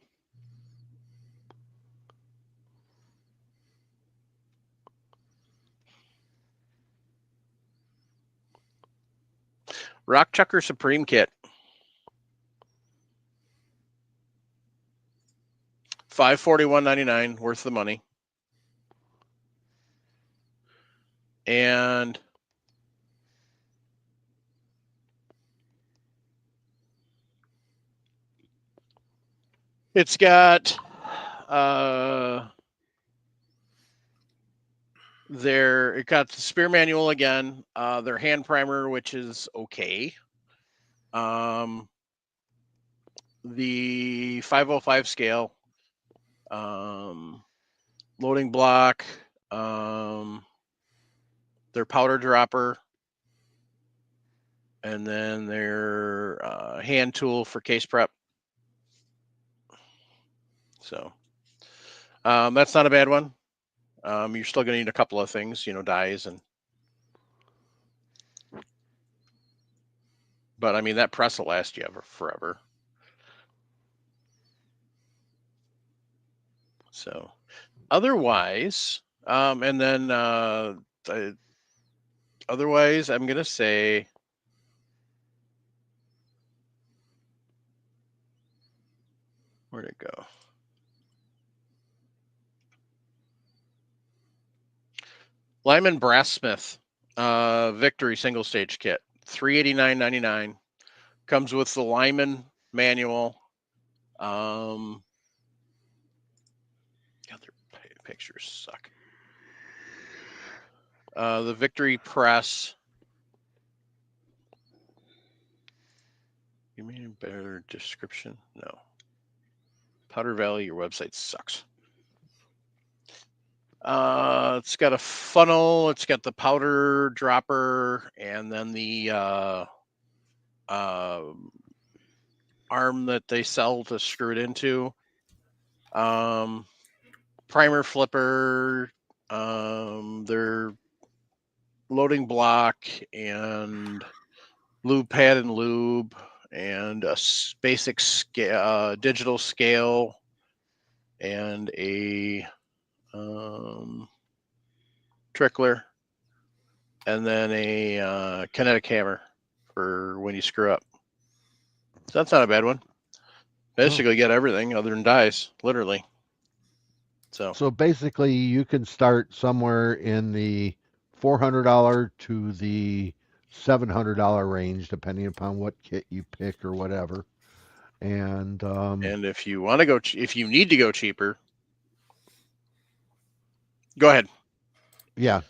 Rock Chucker Supreme kit, $541.99, worth the money. And it's got it got the spear manual again, their hand primer, which is okay. The 505 scale, loading block, their powder dropper, and then their hand tool for case prep. So that's not a bad one. You're still going to need a couple of things, you know, dies and. But I mean, that press will last you forever. So otherwise, and then otherwise, I'm going to say where'd it go? Lyman Brassmith Victory single stage kit, $389.99. Comes with the Lyman manual. God, pictures suck. The Victory Press. You mean a better description? No. Powder Valley, your website sucks. It's got a funnel. It's got the powder dropper, and then the arm that they sell to screw it into. Primer flipper. Their loading block and lube pad and lube, and a basic scale, digital scale, and a trickler, and then a kinetic hammer for when you screw up. So that's not a bad one. Basically, get everything other than dies, literally. So basically, you can start somewhere in the $400 to the $700 range, depending upon what kit you pick or whatever. And if you want to go, if you need to go cheaper, go ahead. Yeah,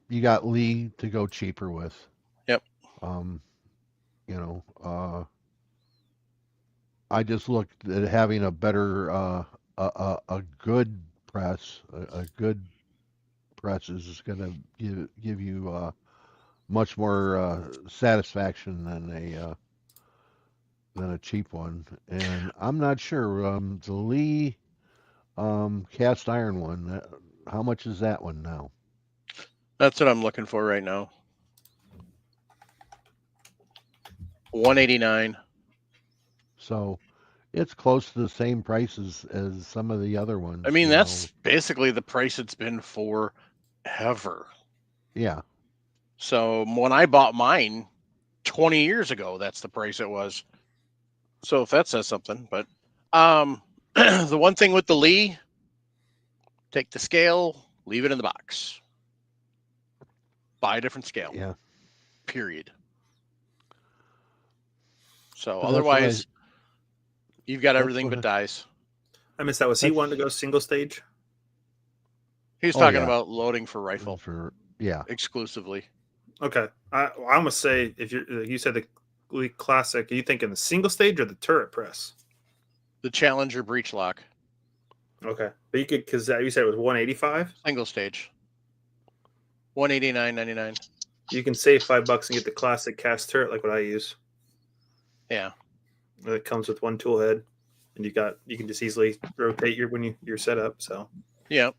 you got Lee to go cheaper with. Yep. I just looked at having a better, a good press. A good press is going to give you much more satisfaction than a cheap one. And I'm not sure the Lee cast iron one. How much is that one now? That's what I'm looking for right now. $189. So it's close to the same price as some of the other ones. I mean, that's basically the price it's been forever. Yeah. So when I bought mine 20 years ago, that's the price it was. So if that says something, but the one thing with the Lee, take the scale, leave it in the box. Buy a different scale. Yeah. Period. So But otherwise, you've got everything what but dies. I missed that. Was he wanting to go single stage? He was Oh, talking yeah. about loading for rifle Yeah. exclusively. Okay. I almost say if you said the Lee Classic, are you thinking the single stage or the turret press? The Challenger breech lock, Okay, but you could because you said it was 185. single stage, $189.99. You can save $5 and get the classic cast turret like what I use. Yeah. It comes with one tool head, and you can just easily rotate your setup. So Yeah.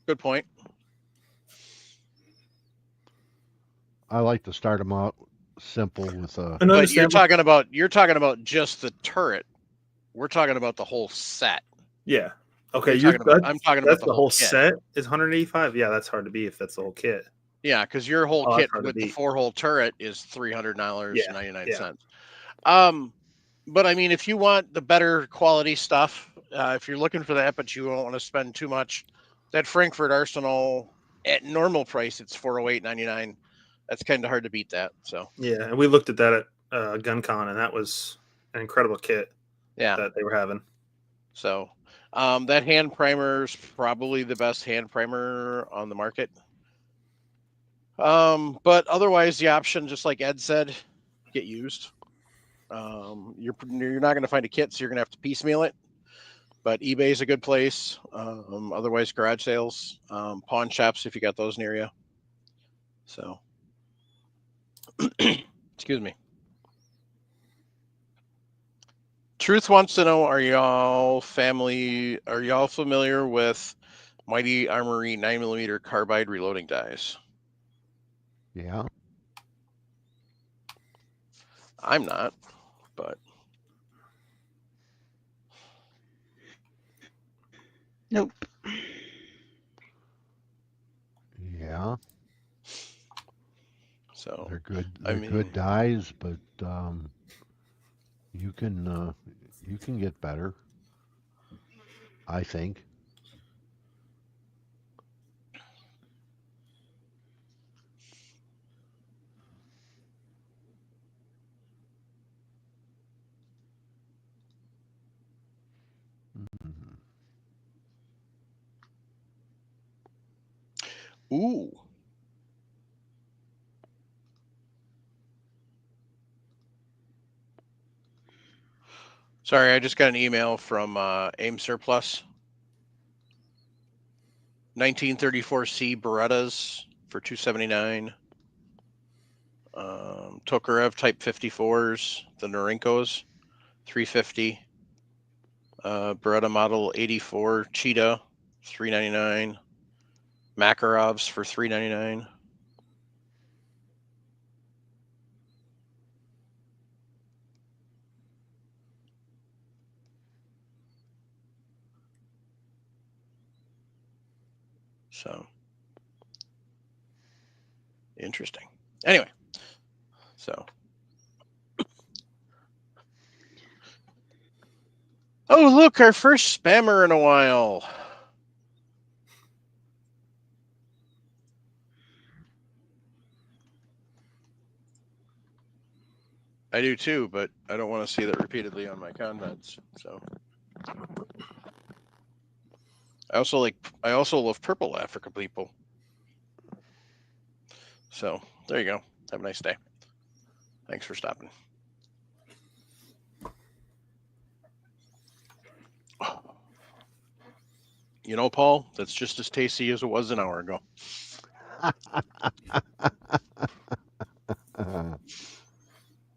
Good point. I like to start them out simple with a. But you're talking about just the turret. We're talking about the whole set. Yeah. Okay. I'm talking about the whole kit. set is 185. Yeah, that's hard to beat if that's the whole kit. Yeah, because your whole Oh, kit that's hard to with the beat. 4-hole turret is $300.99. Yeah. But I mean, if you want the better quality stuff, if you're looking for that, but you don't want to spend too much, that Frankfurt Arsenal at normal price, it's $408.99. That's kind of hard to beat that. So Yeah, and we looked at that at GunCon, and that was an incredible kit. yeah, that they were having. So that hand primer is probably the best hand primer on the market. But otherwise, the option, just like Ed said, get used. You're not going to find a kit, so you're going to have to piecemeal it. But eBay is a good place. Otherwise, garage sales, pawn shops if you got those near you. So, excuse me. Truth wants to know: Are y'all familiar with Mighty Armory 9mm carbide reloading dies? Yeah. I'm not, but Nope. Yeah. So they're good. I They're mean, good dies, but you can get better. I think. Ooh. Sorry, I just got an email from AIM Surplus. 1934C Berettas for $279. Tokarev Type 54s, the Norenkos, $350. Beretta Model 84 Cheetah, $399. Makarovs for $399. So interesting. Anyway, so oh look, our first spammer in a while. I do too, but I don't want to see that repeatedly on my comments. So I also love purple Africa people. So there you go. Have a nice day. Thanks for stopping. You know, Paul, that's just as tasty as it was an hour ago.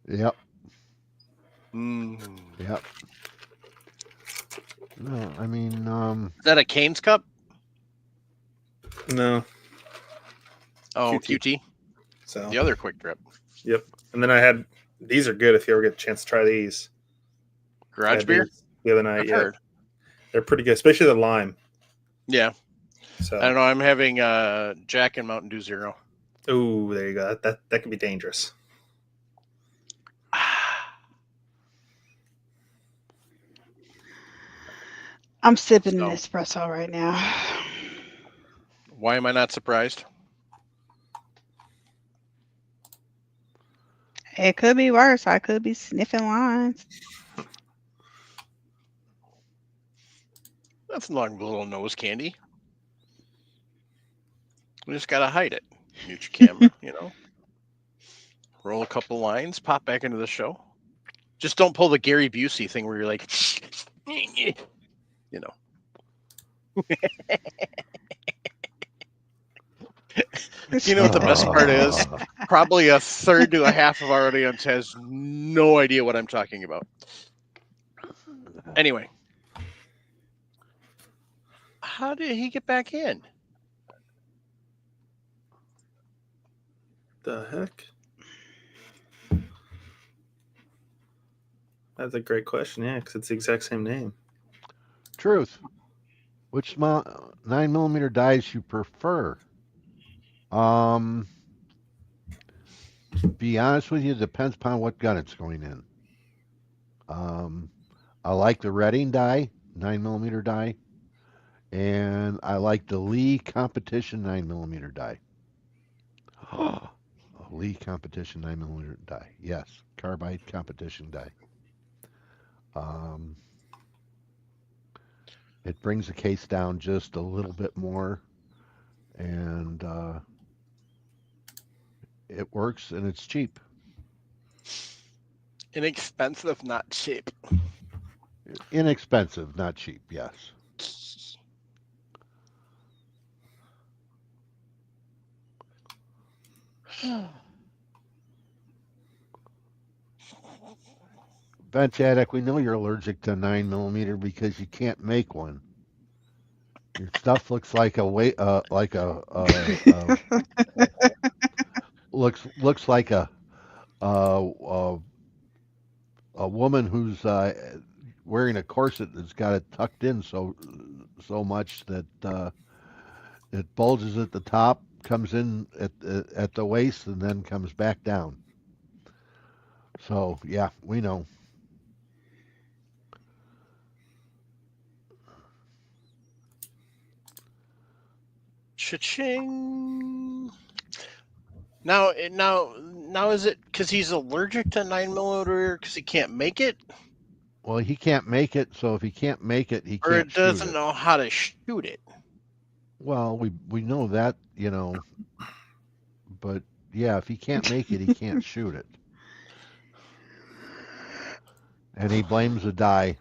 Yep. Mm. Yep. No, I mean, Is that a Cane's cup? No. Oh, QT. QT. So The other quick drip. Yep. And then I had these are good if you ever get a chance to try these. I Garage had beer? these the other night. I've Yeah, heard. they're pretty good, especially the lime. Yeah. So I don't know. I'm having Jack and Mountain Dew Zero. ooh, there you go. That could be dangerous. I'm sipping So- an espresso right now. Why am I not surprised? It could be worse. I could be sniffing lines. That's not a little nose candy. We just gotta hide it. Mute your camera, you know. Roll a couple lines, pop back into the show. Just don't pull the Gary Busey thing where you're like, you know. You know what the best part is? Probably a third to a half of our audience has no idea what I'm talking about. Anyway, how did he get back in? The heck? That's a great question. Yeah, because it's the exact same name. Truth. Which 9mm dies you prefer? Be honest with you, depends upon what gun it's going in. I like the Redding die, 9mm die, and I like the Lee Competition 9mm die. Lee Competition 9mm die. Yes, carbide competition die. It brings the case down just a little bit more, and it works, and it's cheap. Inexpensive, not cheap. Inexpensive, not cheap. Yes. Bench Addict, we know you're allergic to 9mm because you can't make one. Your stuff looks like a looks like a woman who's wearing a corset that's got it tucked in so much that it bulges at the top, comes in at the waist, and then comes back down. So yeah, we know. Cha-ching. Now, is it because he's allergic to 9mm because he can't make it, Well, he can't make it, so if he can't make it, he or can't it shoot doesn't it. know how to shoot it? Well, we know that, but yeah, if he can't make it, he can't shoot it. And he blames the die.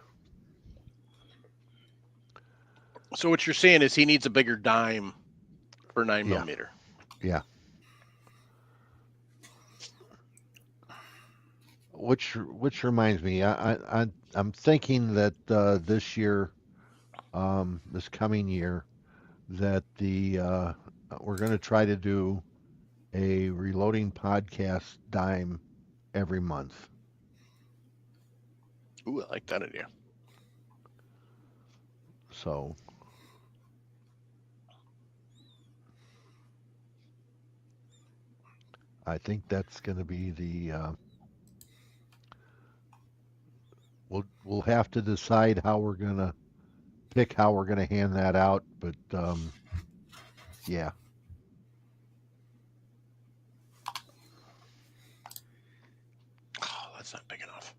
So what you're saying is he needs a bigger dime for 9 Yeah. millimeter. Yeah. Which reminds me, I'm thinking that this year, this coming year, that we're going to try to do a reloading podcast dime every month. Ooh, I like that idea. So I think that's going to be we'll have to decide how we're going to hand that out, but yeah. Oh, that's not big enough.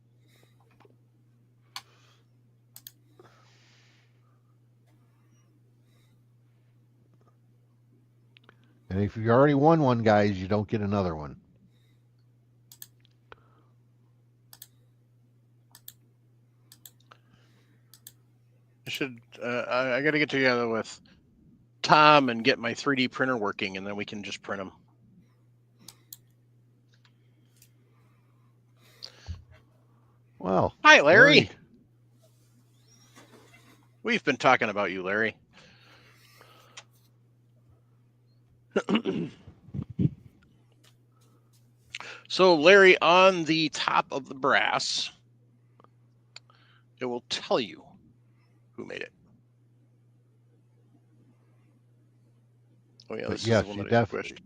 And if you already won one, guys, you don't get another one. I got to get together with Tom and get my 3D printer working, and then we can just print them. Well, Hi, Larry. We've been talking about you, Larry. So, Larry, on the top of the brass, it will tell you who made it. Oh yeah, But this yes, is the one you that I definitely.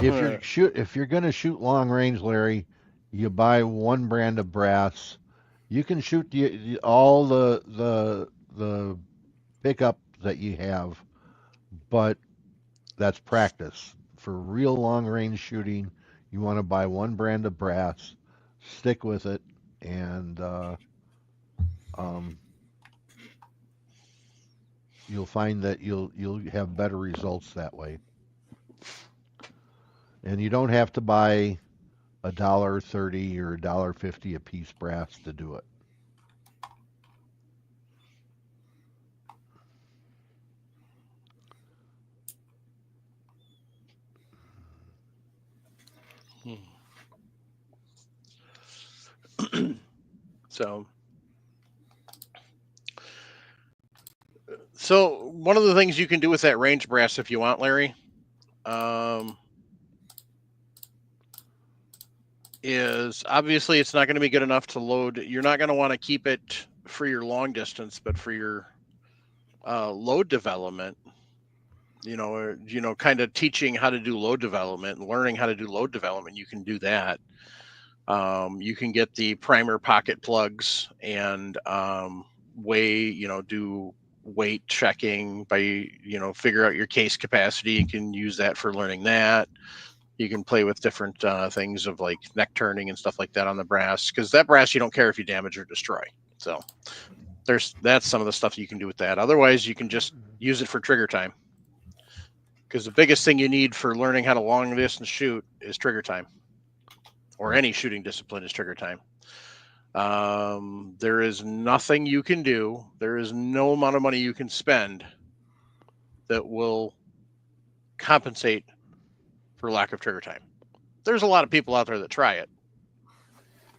squished. If you're going to shoot long range, Larry, you buy one brand of brass. You can shoot all the pickup that you have, but that's practice. For real long range shooting, you want to buy one brand of brass, stick with it, and you'll find that you'll have better results that way. And you don't have to buy $1.30 or $1.50 a piece brass to do it. So one of the things you can do with that range brass, if you want, Larry, is obviously it's not going to be good enough to load. You're not going to want to keep it for your long distance, but for your load development, kind of teaching how to do load development and learning how to do load development, you can do that. You can get the primer pocket plugs and do weight checking by, figure out your case capacity. You can use that for learning that. You can play with different things of like neck turning and stuff like that on the brass, because that brass, you don't care if you damage or destroy. So that's some of the stuff you can do with that. Otherwise, you can just use it for trigger time, because the biggest thing you need for learning how to long distance shoot is trigger time, or any shooting discipline is trigger time. There is nothing you can do. There is no amount of money you can spend that will compensate for lack of trigger time. There's a lot of people out there that try it,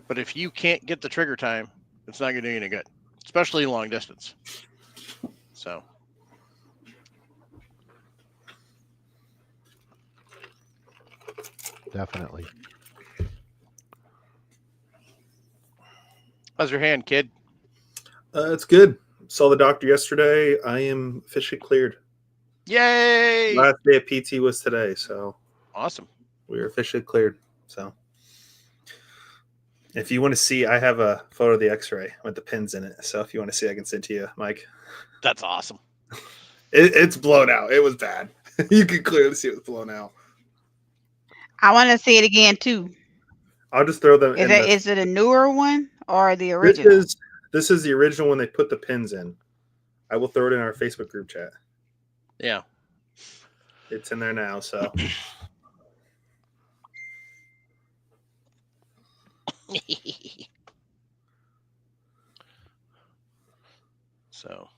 but if you can't get the trigger time, it's not going to do any good, especially long distance. So. Definitely. How's your hand, kid? It's good. Saw the doctor yesterday. I am officially cleared. Yay! Last day of PT was today, so awesome. We are officially cleared. So if you want to see, I have a photo of the X-ray with the pins in it. So if you want to see, I can send to you, Mike. That's awesome. It's blown out. It was bad. You can clearly see it was blown out. I want to see it again too. I'll just throw them. Is it a newer one or the original? This is the original one they put the pins in. I will throw it in our Facebook group chat. Yeah. It's in there now, so So.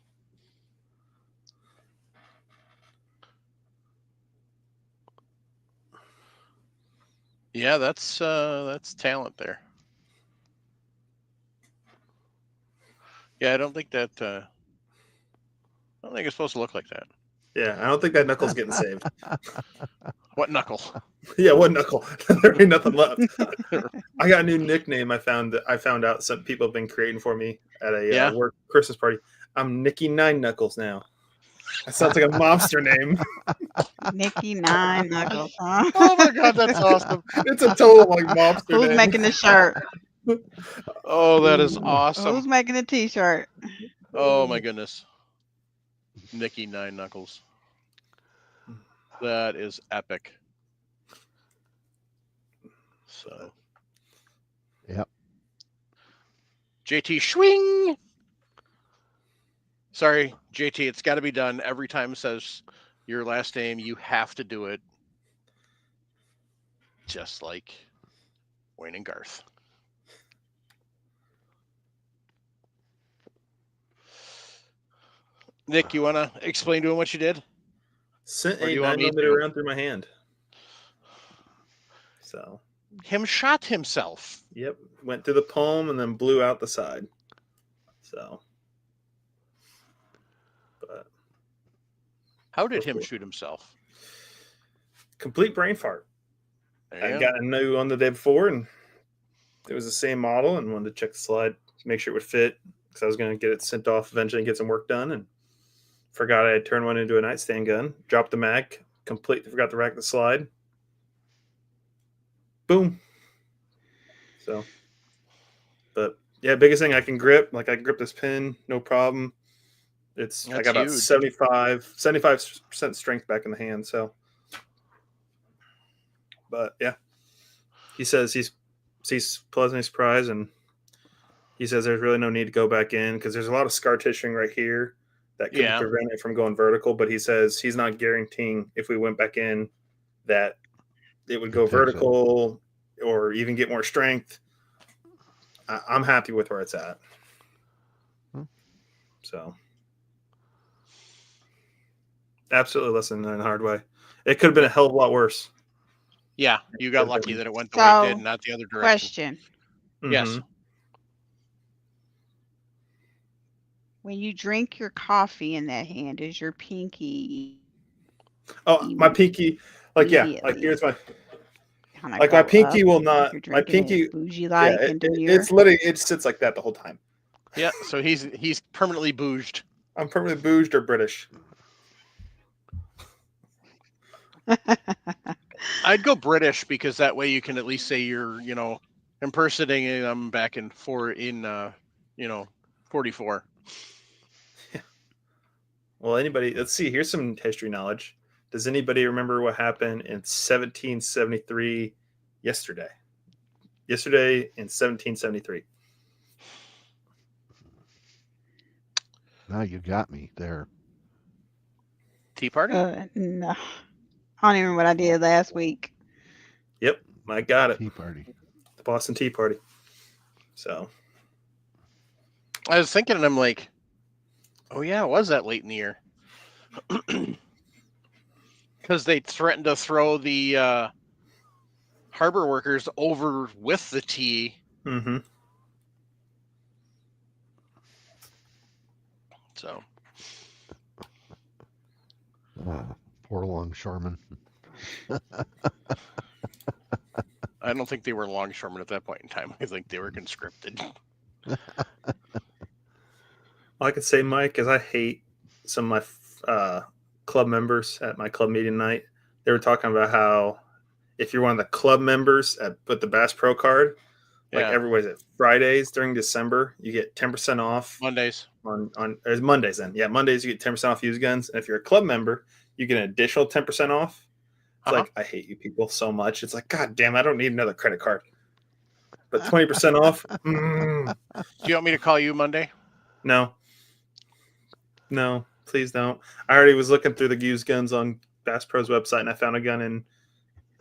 Yeah, that's talent there. Yeah, I don't think that. I don't think it's supposed to look like that. yeah, I don't think that knuckle's getting saved. What knuckle? Yeah, one knuckle. There ain't nothing left. I got a new nickname. I found out some people have been creating for me at a Yeah. work Christmas party. I'm Nicky Nine Knuckles now. That sounds like a mobster name. Nikki Nine Knuckles. Huh? Oh my god, that's awesome. It's a total like mobster Who's name. making the shirt? Oh, that is Who's awesome. making the T-shirt? Oh my goodness. Nicky Nine Knuckles. That is epic. So. Yep. JT swing. Sorry, JT, it's got to be done. Every time it says your last name, you have to do it. Just like Wayne and Garth. Nick, you want to explain to him what you did? Sent Or do a you want 9 me millimeter to? round through my hand. So, Him shot himself. yep, went through the palm and then blew out the side. So, but How did him shoot himself? complete brain fart. There I you go. got a new one the day before, and it was the same model, and wanted to check the slide, make sure it would fit, because I was going to get it sent off eventually and get some work done, and forgot I had turned one into a nightstand gun. Dropped the mag, completely forgot to rack the slide. Boom. So, but yeah, biggest thing I can grip, like I can grip this pin, no problem. I That's got about huge. 75% strength back in the hand. So, but yeah, he says he's pleasantly surprised, and he says there's really no need to go back in because there's a lot of scar tissuing right here that could Yeah. prevent it from going vertical. But he says he's not guaranteeing if we went back in that it would go Fix it. vertical or even get more strength. I'm happy with where it's at. So, absolutely listen in a hard way. It could have been a hell of a lot worse. Yeah, you got lucky that it went the way it So, did, not the other direction. Question: Yes. Mhm. when you drink your coffee in that hand, is your pinky Oh, my pinky, like immediately here's my kind of like my pinky will not. You're My drinking pinky, it bougie like and it's literally it sits like that the whole time. Yeah, so he's permanently bouged. I'm permanently bouged or British. I'd go British because that way you can at least say you're, impersonating them back in 44. Well, anybody? Let's see. Here's some history knowledge. Does anybody remember what happened in 1773? Yesterday in 1773. Now you got me there. Tea Party? no, I don't even remember what I did last week. Yep, I got it. Tea Party. The Boston Tea Party. So, I was thinking, and I'm like, oh yeah, it was that late in the year. Because they threatened to throw the harbor workers over with the tea. mm-hmm. So, Poor longshoremen. I don't think they were longshoremen at that point in time. I think they were conscripted. All I could say, Mike, is I hate some of my club members at my club meeting night. They were talking about how if you're one of the club members with the Bass Pro card, like everybody's at Fridays during December, you get 10% off. Mondays. On there's Mondays then. Yeah, Mondays you get 10% off used guns. And if you're a club member, you get an additional 10% off. It's like, I hate you people so much. It's like, God damn, I don't need another credit card. But 20% off? Do you want me to call you Monday? No, Please don't. I already was looking through the used guns on Bass Pro's website, and I found a gun in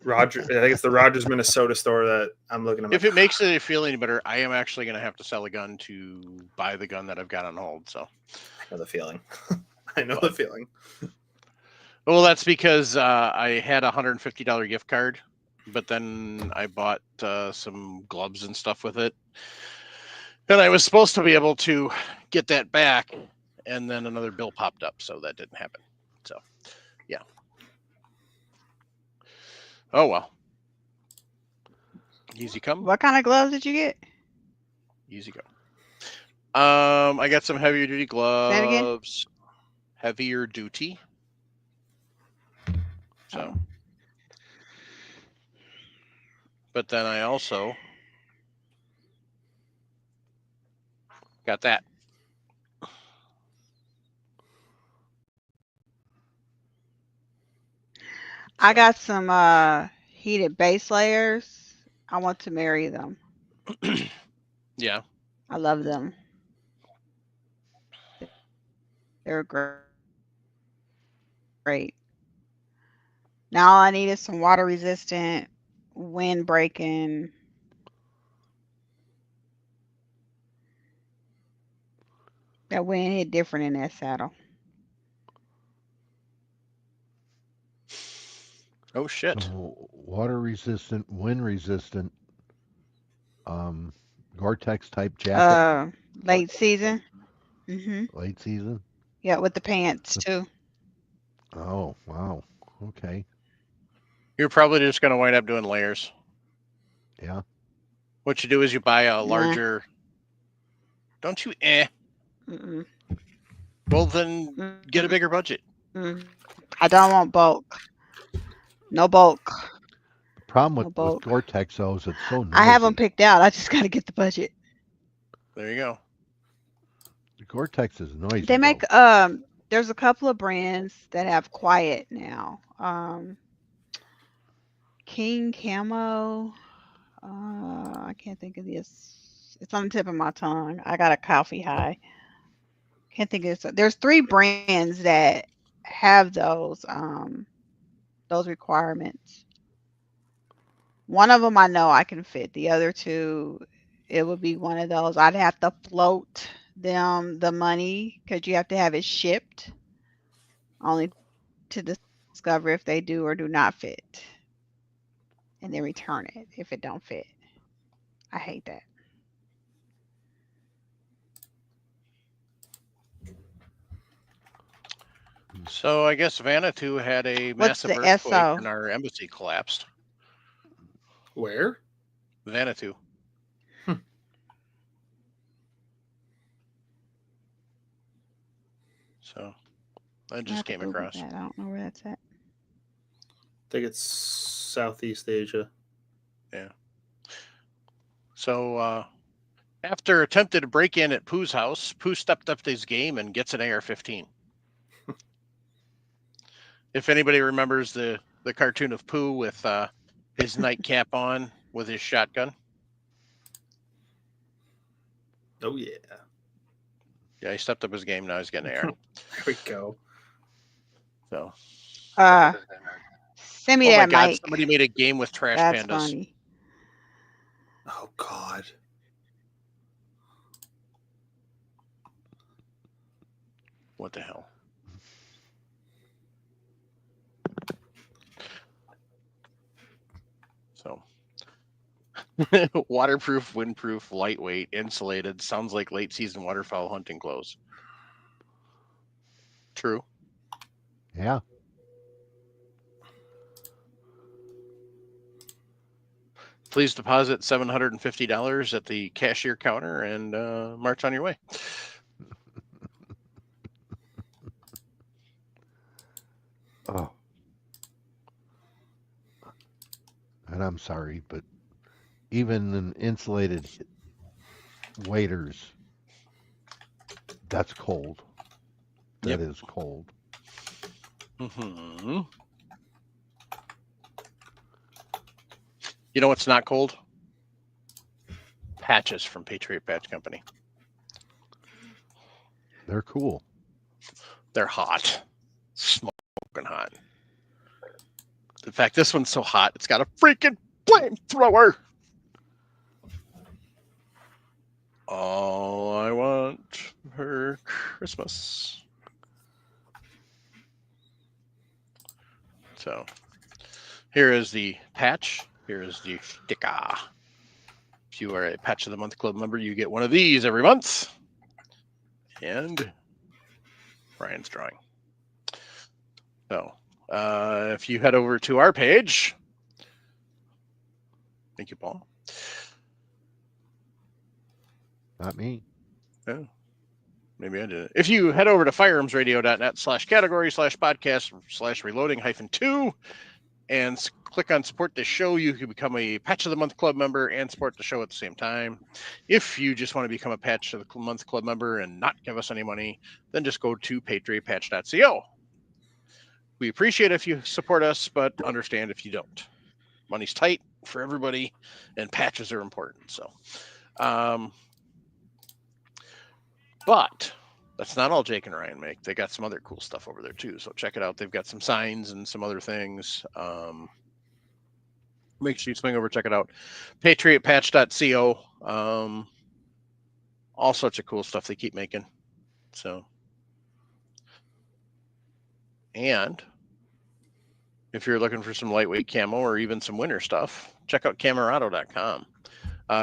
Roger. I think it's the Rogers, Minnesota store that I'm looking at. If it makes it feel any better, I am actually going to have to sell a gun to buy the gun that I've got on hold. So I know the feeling. I know the feeling. well, that's because I had a $150 gift card, but then I bought some gloves and stuff with it. And I was supposed to be able to get that back, and then another bill popped up, so that didn't happen. So, yeah. Oh, well. Easy come, What kind of gloves did you get? easy go. I got some heavier duty that again? gloves. Heavier duty. So, Oh. but then I also got that. I got some heated base layers. I want to marry them. Yeah. I love them. They're great. Now all I need is some water resistant, wind breaking. That wind hit different in that saddle. Oh shit. Water resistant, wind resistant, Gore-Tex type jacket. Late season. Late season. Yeah, with the pants too. Oh wow. Okay. You're probably just going to wind up doing layers. Yeah. What you do is you buy a larger. Don't you? Mm-mm. Well, then get a bigger budget. I don't want bulk. No bulk. The problem with bulk. Gore-Tex though is it's so noisy. I have them picked out. I just got to get the budget. There you go. Gore-Tex is noisy. They make there's a couple of brands that have quiet now. King Camo. I can't think of this. It's on the tip of my tongue. I got a coffee high. Can't think of this. There's 3 brands that have those requirements. One of them I know I can fit. The other 2, it would be one of those. I'd have to float them the money because you have to have it shipped only to discover if they do or do not fit, and then return it if it don't fit. I hate that. So I guess Vanuatu had a What's massive the earthquake SO? and our embassy collapsed. Where? Vanuatu. So I just came across. That. I don't know where that's at. I think it's Southeast Asia. Yeah. So after attempted to break in at Pooh's house, Pooh stepped up his game and gets an AR-15. If anybody remembers the cartoon of Pooh with his nightcap on with his shotgun. Oh yeah. Yeah, he stepped up his game. Now he's getting an AR. There we go. So. Send me Oh my that God! mic. Somebody made a game with trash That's pandas. funny. Oh God. What the hell? So, waterproof, windproof, lightweight, insulated. Sounds like late season waterfowl hunting clothes. True. Yeah. Please deposit $750 at the cashier counter and march on your way. Oh. And I'm sorry, but even in insulated waders, that's cold. That is cold. Mm-hmm. You know what's not cold? Patches from Patriot Patch Company. They're cool. They're hot. Smoking hot. In fact, this one's so hot, it's got a freaking flamethrower. All I want for Christmas. So here is the patch. Here is the sticker. If you are a Patch of the Month Club member, you get one of these every month. And Ryan's drawing. So if you head over to our page, thank you, Paul. Not me. Yeah, maybe I did it. If you head over to firearmsradio.net/category/podcast/reloading-2 and click on support the show, you can become a Patch of the Month Club member and support the show at the same time. If you just want to become a Patch of the Month Club member and not give us any money, then just go to patriotpatch.co. We appreciate if you support us, but understand if you don't. Money's tight for everybody, and patches are important. So, but that's not all Jake and Ryan make. They got some other cool stuff over there too. So check it out. They've got some signs and some other things. Make sure you swing over, check it out. Patriotpatch.co. All sorts of cool stuff they keep making. So, and if you're looking for some lightweight camo or even some winter stuff, check out Camerado.com.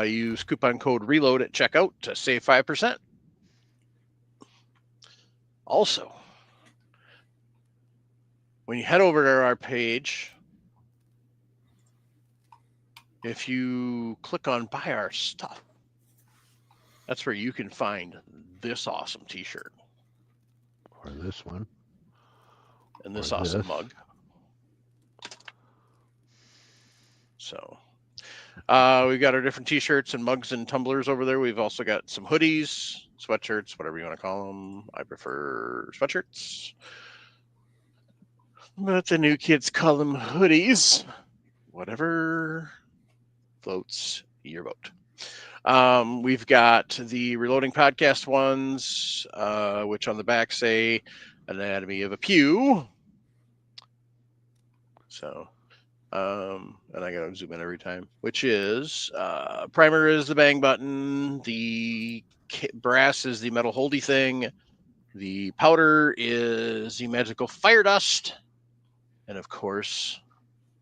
Use coupon code RELOAD at checkout to save 5%. Also, when you head over to our page, if you click on Buy Our Stuff, that's where you can find this awesome t-shirt. Or this one. And this Or awesome this. mug. So we've got our different t-shirts and mugs and tumblers over there. We've also got some hoodies, sweatshirts, whatever you want to call them. I prefer sweatshirts, but the new kids call them hoodies. Whatever floats your boat. We've got the Reloading Podcast ones, which on the back say Anatomy of a Pew. So, and I gotta zoom in every time, which is primer is the bang button, the brass is the metal holdy thing, the powder is the magical fire dust, and of course,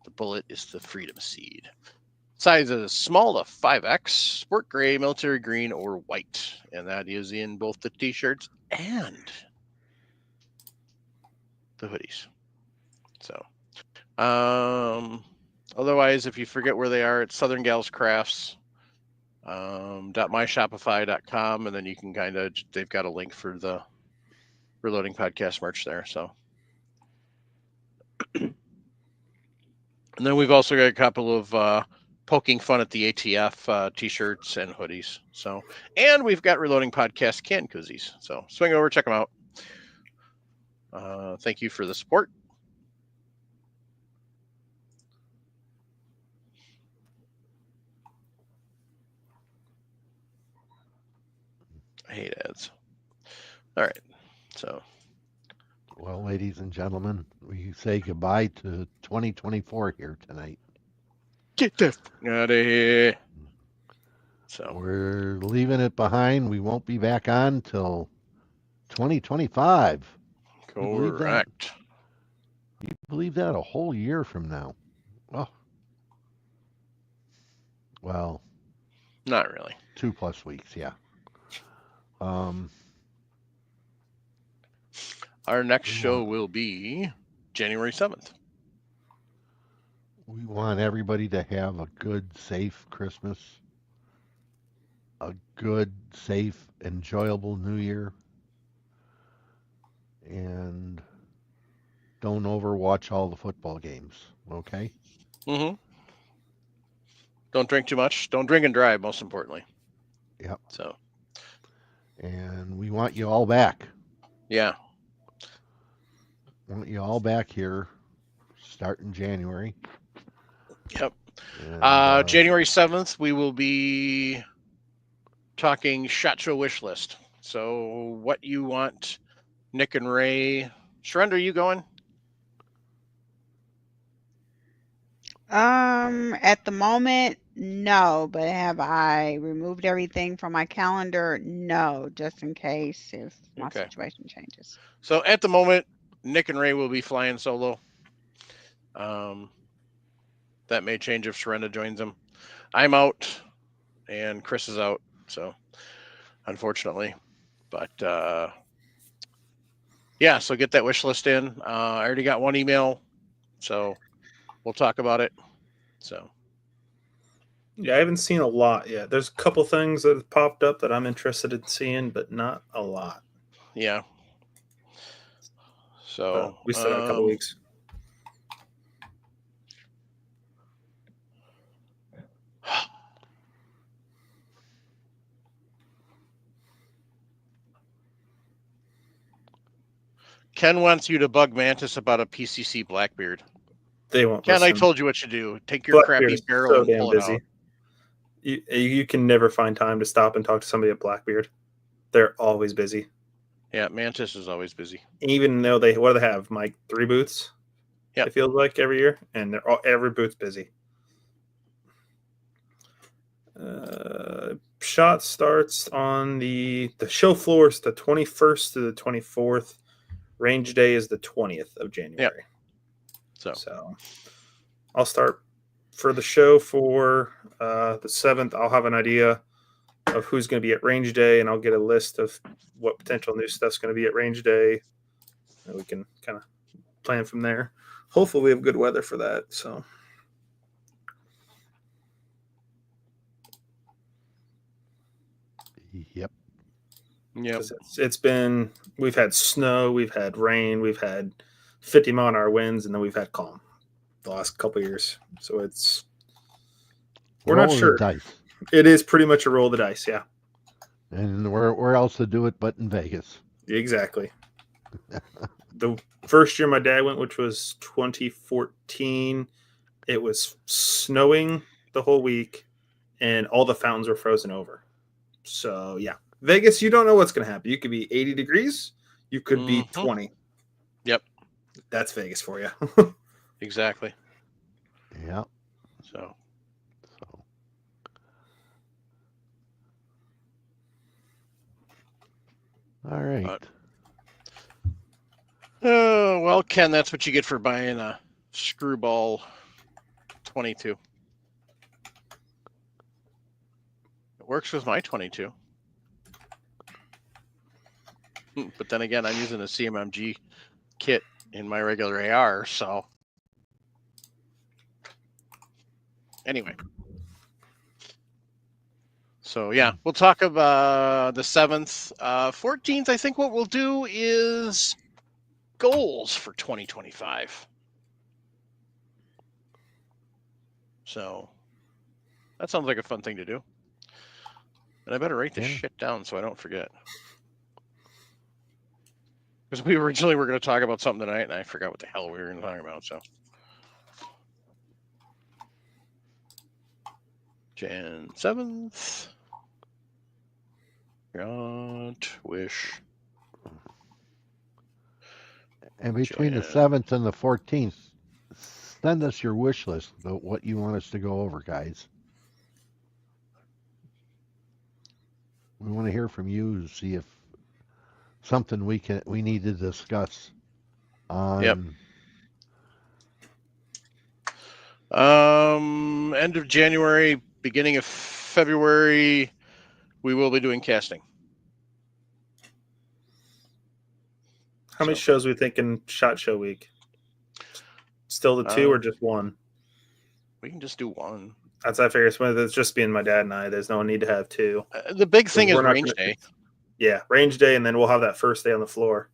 the bullet is the freedom seed. Sizes small to 5X, sport gray, military green, or white. And that is in both the t-shirts and the hoodies. So, otherwise, if you forget where they are, it's Southern Gals Crafts, .myshopify.com, and then you can kind of, they've got a link for the Reloading Podcast merch there. So, and then we've also got a couple of poking fun at the ATF t-shirts and hoodies. So, and we've got Reloading Podcast can koozies. So swing over, check them out. Thank you for the support. I hate ads. All right. So, Well, ladies and gentlemen, we say goodbye to 2024 here tonight. get the f out of here. So, We're leaving it behind. We won't be back on till 2025. believe that? correct. You believe that? A whole year from now. Oh. Well, Not really. 2+ weeks, yeah. Our next show will be January 7th. We want everybody to have a good, safe Christmas, a good, safe, enjoyable New Year, and don't overwatch all the football games, okay? Mm-hmm. Don't drink too much. Don't drink and drive, most importantly. Yep. So, And we want you all back. yeah. Want you all back here starting January. Yep. And, January 7th, we will be talking SHOT Show wish list. So what you want Nick and Ray. Surrender, you going? At the moment, no, but have I removed everything from my calendar? No, just in case if my Okay. situation changes. So at the moment, Nick and Ray will be flying solo. That may change if Sharenda joins them. I'm out and Chris is out, so unfortunately. But yeah, so get that wish list in. I already got one email, so we'll talk about it. So Yeah, I haven't seen a lot yet. There's a couple things that have popped up that I'm interested in seeing, but not a lot. yeah. So We still got a couple weeks. Ken wants you to bug Mantis about a PCC Blackbeard. They won't. Ken, I listen. told you what to do. Take your Blackbeard crappy is barrel so and damn pull it busy. out. You can never find time to stop and talk to somebody at Blackbeard. They're always busy. Yeah, Mantis is always busy. Even though what do they have, Mike? 3 booths? Yeah. It feels like every year, and every booth's busy. Shot starts on the show floor is the 21st to the 24th. Range day is the 20th of January. So I'll start for the show for the 7th. I'll have an idea of who's going to be at range day, and I'll get a list of what potential new stuff's going to be at range day, and we can kind of plan from there. Hopefully we have good weather for that. So Yep. Yep. it's been, we've had snow, we've had rain, we've had 50-mile-an-hour winds, and then we've had calm the last couple of years. So we're Roll not of the sure. dice. It is pretty much a roll of the dice, yeah. And where else to do it but in Vegas? Exactly. The first year my dad went, which was 2014, it was snowing the whole week, and all the fountains were frozen over. So, yeah. Vegas, you don't know what's going to happen. You could be 80 degrees. You could be 20. Yep. That's Vegas for you. Exactly. Yeah. So all right. oh well, Ken, that's what you get for buying a Screwball 22. It works with my 22. But then again, I'm using a CMMG kit in my regular AR, so anyway. So yeah, we'll talk about the 7th. 14th, I think what we'll do is goals for 2025. So that sounds like a fun thing to do. And I better write this shit down so I don't forget. Because we originally were going to talk about something tonight, and I forgot what the hell we were going to talk about. So, Jan 7th. Got wish. And between the 7th and the 14th, send us your wish list of what you want us to go over, guys. We want to hear from you to see if something we need to discuss on. Yep. End of January, beginning of February, we will be doing casting. How many shows are we thinking SHOT Show week? Still the 2 or just 1? We can just do 1. That's I figure it's just being my dad and I. There's no need to have 2. The big thing is range day. Yeah, range day, and then we'll have that first day on the floor,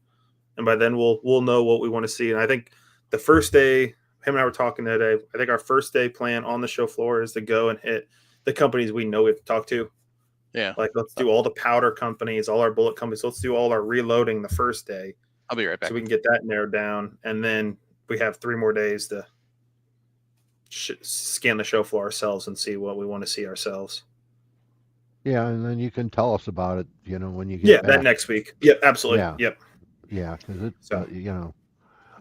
and by then we'll know what we want to see. And I think the first day, him and I were talking today. I think our first day plan on the show floor is to go and hit the companies we know we have to talk to. Yeah, like let's do all the powder companies, all our bullet companies. Let's do all our reloading the first day. I'll be right back. So we can get that narrowed down, and then we have 3 more days to scan the show floor ourselves and see what we want to see ourselves. Yeah, and then you can tell us about it, when you get back. That next week. Yep, absolutely. Yeah. Yep. Yeah, because it, So- you know,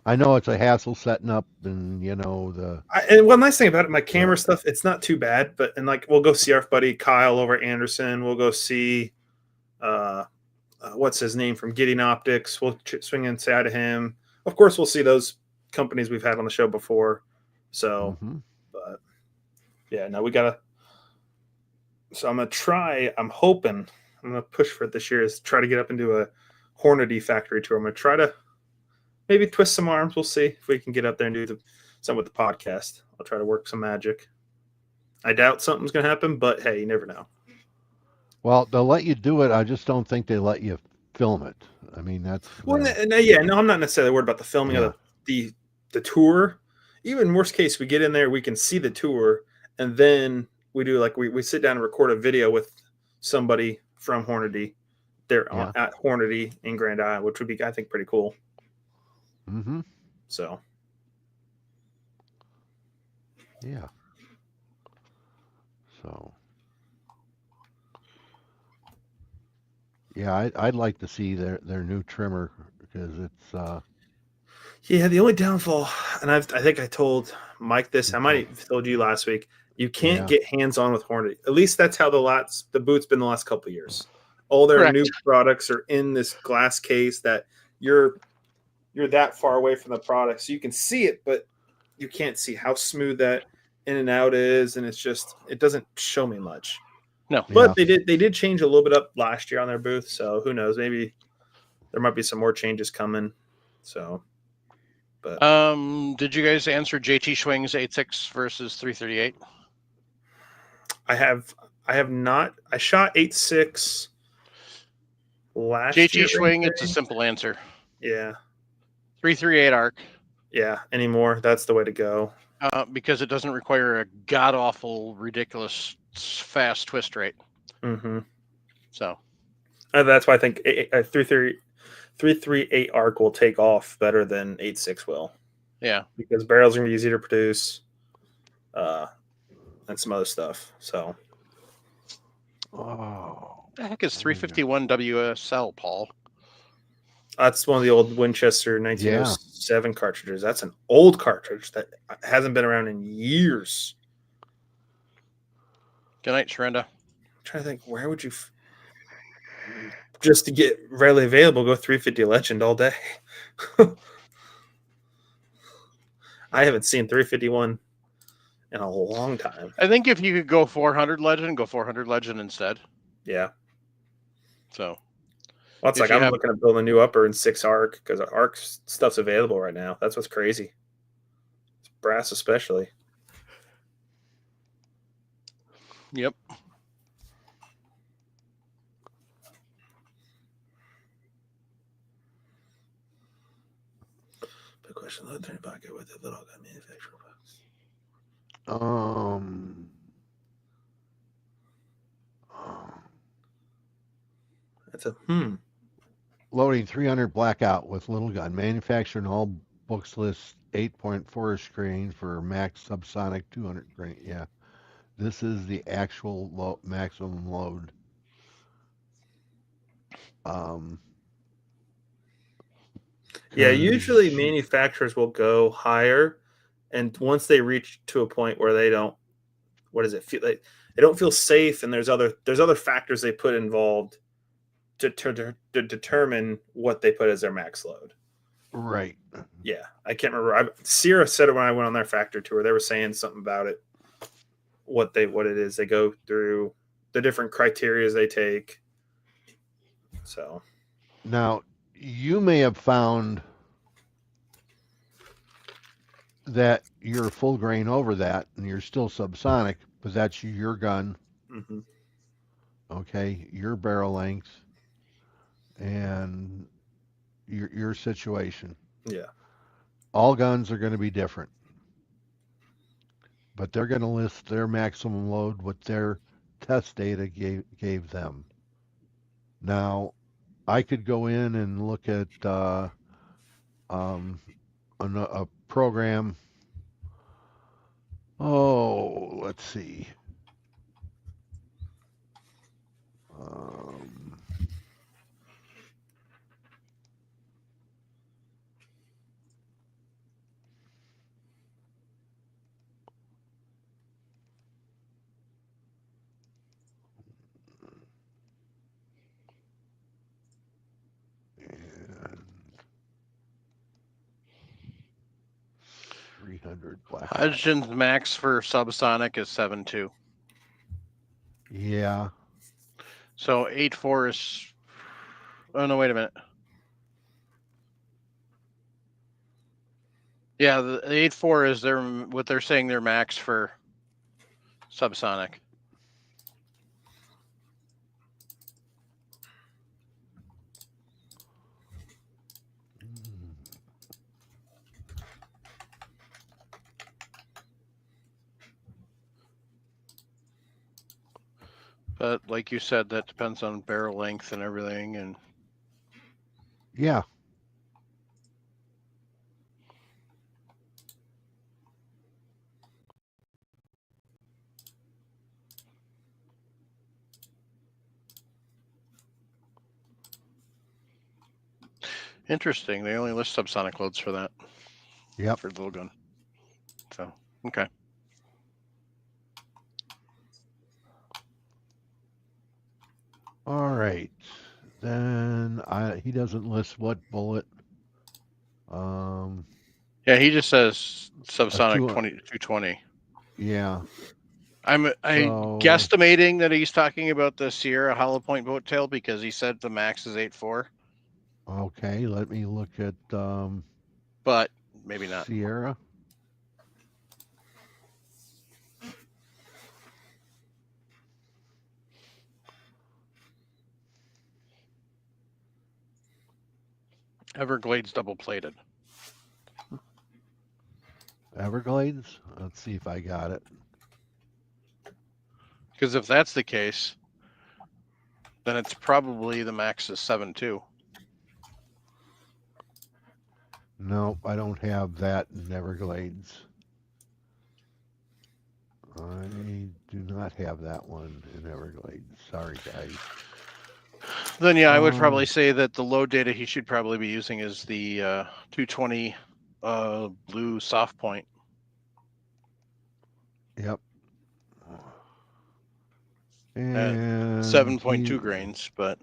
I know it's a hassle setting up, and you know And one nice thing about it, my camera stuff, it's not too bad. But and like we'll go see our buddy Kyle over at Anderson. We'll go see what's his name from Gideon Optics. We'll swing and say hi to him. Of course, we'll see those companies we've had on the show before. So, Mhm. but yeah, no, we gotta. So I'm gonna try. I'm hoping. I'm gonna push for it this year. Is try to get up into a Hornady factory tour. I'm gonna try to maybe twist some arms. We'll see if we can get up there and do something with the podcast. I'll try to work some magic. I doubt something's gonna happen, but hey, you never know. Well, they'll let you do it. I just don't think they let you film it. I mean, that's Well, yeah, no, I'm not necessarily worried about the filming Yeah. of the tour. Even worst case, we get in there, we can see the tour, and then we do like we sit down and record a video with somebody from Hornady. They're Yeah. at Hornady in Grand Isle, which would be, I think, pretty cool. Mm-hmm. So Yeah. So. Yeah, I'd like to see their new trimmer because it's yeah, the only downfall, and I think I told Mike this. I might have told you last week. You can't Yeah. get hands on with Hornady. At least that's how the boot's been the last couple of years. All their Correct. new products are in this glass case that you're that far away from the product, so you can see it, but you can't see how smooth that in and out is, and it doesn't show me much. No. But they did change a little bit up last year on their booth, so who knows? Maybe there might be some more changes coming. So, but Did you guys answer JT Schwing's 8.6 versus 338? I have not. I shot 8.6 last JT year. Schwing, it's a simple answer. Yeah, 338 arc, yeah. Anymore, that's the way to go. because it doesn't require a god awful, ridiculous, fast twist rate. Mm-hmm. So That's why I think 338 arc will take off better than 8.6 will. yeah, Because barrels are going to be easier to produce, and some other stuff. So oh the heck is 351 WSL, Paul? that's one of the old Winchester 1907 cartridges. That's an old cartridge that hasn't been around in years. Good night, Sharenda. I'm trying to think, where would you just to get readily available, go 350 Legend all day. I haven't seen 351 in a long time. I think if you could go 400 Legend, go 400 Legend instead. Yeah. So Well, it's If like you I'm have- looking to build a new upper in 6 arc because arc stuff's available right now. That's what's crazy. Brass especially. Yep. Big question. Load 30 pocket with a little gun manufacturer box. That's a Loading 300 blackout with little gun, manufacturing all books list 8.4 screen for max subsonic 200 grain. Yeah, this is the actual maximum load. Yeah, 'Cause usually manufacturers will go higher, and once they reach to a point where they don't, what does it feel like? They don't feel safe, and there's other factors they put involved to determine what they put as their max load. Right. Yeah, I can't remember. Sierra said it when I went on their factory tour. They were saying something about it. What it is they go through, the different criterias they take. So Now, you may have found that you're full grain over that and you're still subsonic, but that's your gun, mhm. okay, your barrel length, and your situation. Yeah, All guns are going to be different, but they're going to list their maximum load, what their test data gave them. Now, I could go in and look at a program. Oh, let's see. 300 black. Hydrogen's max for subsonic is 7.2. Yeah. So 8.4 is. Oh no! Wait a minute. Yeah, the 8.4 is what they're saying their max for subsonic. But like you said, that depends on barrel length and everything. And Yeah. interesting, they only list subsonic loads for that. Yep. For the little gun. So okay. All right. Then he doesn't list what bullet. Yeah, he just says subsonic 2 220. Yeah. I'm So- guesstimating that he's talking about the Sierra Hollow Point boat tail because he said the max is 8.4, Okay, let me look at but maybe not. Sierra. Everglades double plated. Everglades. Let's see if I got it. Because if that's the case, then it's probably the max is 7.2. Nope, I don't have that in Everglades. I do not have that one in Everglades. Sorry, guys. Then yeah, I would probably say that the load data he should probably be using is the 220 blue soft point. Yep. And 7.2 grains, but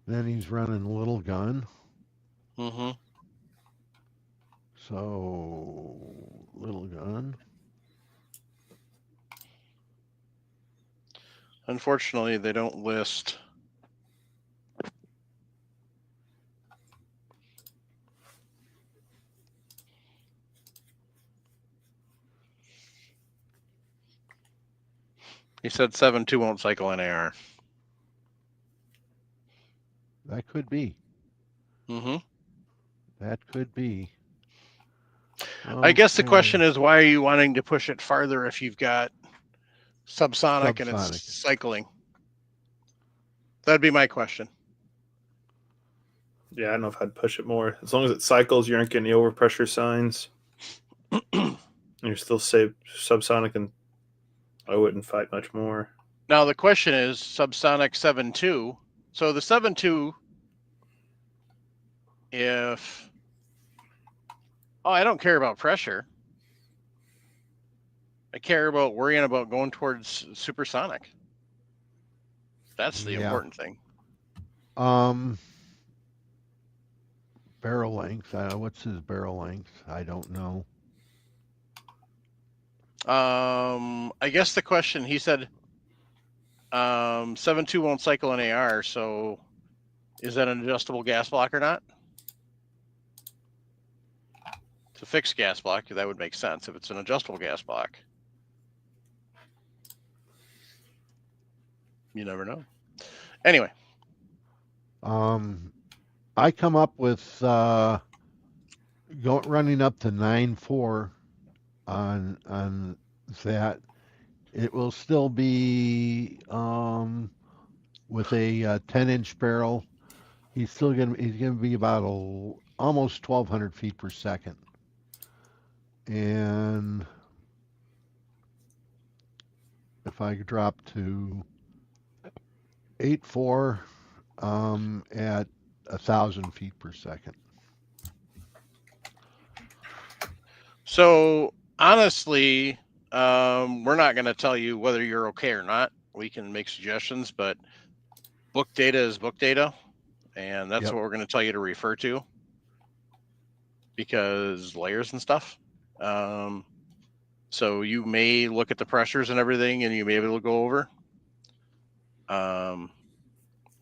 then he's running little gun. mm-hmm. So little gun. Unfortunately, they don't list. He said 7.2 won't cycle in AR. That could be. Mm-hmm. That could be. I guess the Okay. question is, why are you wanting to push it farther if you've got subsonic and Subsonic. it's cycling? That'd be my question. Yeah, I don't know if I'd push it more. As long as it cycles, you aren't getting the overpressure signs. You're still safe subsonic, and I wouldn't fight much more. Now the question is subsonic 7.2. So the 7.2, if I don't care about pressure. I care about worrying about going towards supersonic. That's the important thing. Barrel length. What's his barrel length? I don't know. I guess the question, he said 7.2 won't cycle in AR, so is that an adjustable gas block or not? It's a fixed gas block. That would make sense if it's an adjustable gas block. You never know. Anyway. I come up with running up to 9.4 on that. It will still be with a 10-inch barrel. He's gonna be about almost 1,200 feet per second. And if I drop to 8.4 at 1,000 feet per second. So honestly, we're not going to tell you whether you're okay or not. We can make suggestions, but book data is book data, and that's what we're going to tell you to refer to, because layers and stuff. So you may look at the pressures and everything, and you may be able to go over.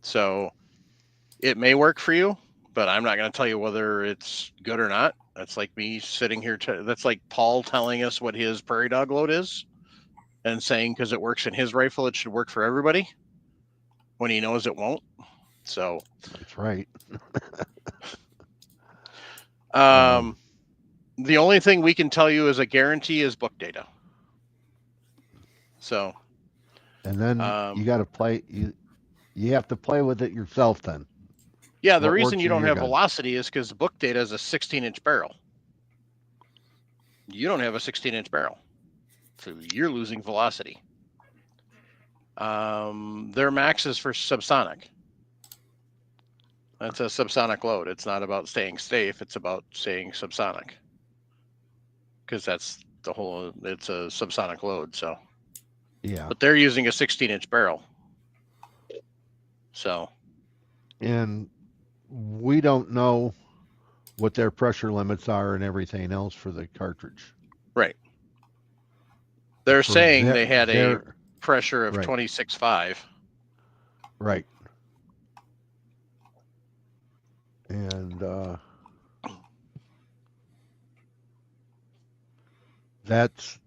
So it may work for you, but I'm not going to tell you whether it's good or not. That's like me sitting here. That's like Paul telling us what his prairie dog load is and saying because it works in his rifle, it should work for everybody when he knows it won't. So That's right. The only thing we can tell you as a guarantee is book data. So, And then you got to play. You have to play with it yourself then. yeah, the What reason works you in don't your have gun? velocity is because the book data is a 16-inch barrel. You don't have a 16-inch barrel, so you're losing velocity. Their max is for subsonic. That's a subsonic load. It's not about staying safe. It's about staying subsonic. Because that's the whole, it's a subsonic load. So, Yeah. but they're using a 16-inch barrel. So, And we don't know what their pressure limits are and everything else for the cartridge. right. They're For saying their- they had a their- pressure of right. 26.5. Right. And that's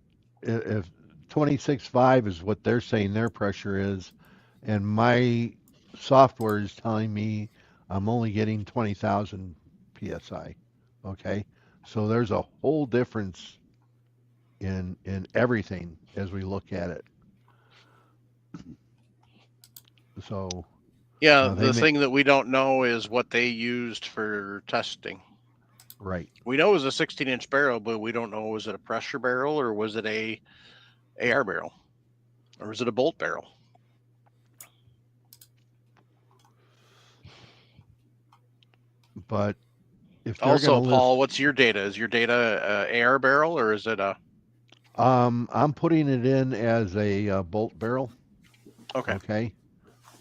if 26.5 is what they're saying their pressure is, and my software is telling me I'm only getting 20,000 psi. Okay, so there's a whole difference in everything as we look at it. So Yeah, they the may- thing that we don't know is what they used for testing. right. We know it was a 16-inch barrel, but we don't know, was it a pressure barrel or was it a AR barrel? Or was it a bolt barrel? But if they're Also, going to Paul, list, what's your data? Is your data a AR barrel or is it a... I'm putting it in as a bolt barrel. Okay. Okay.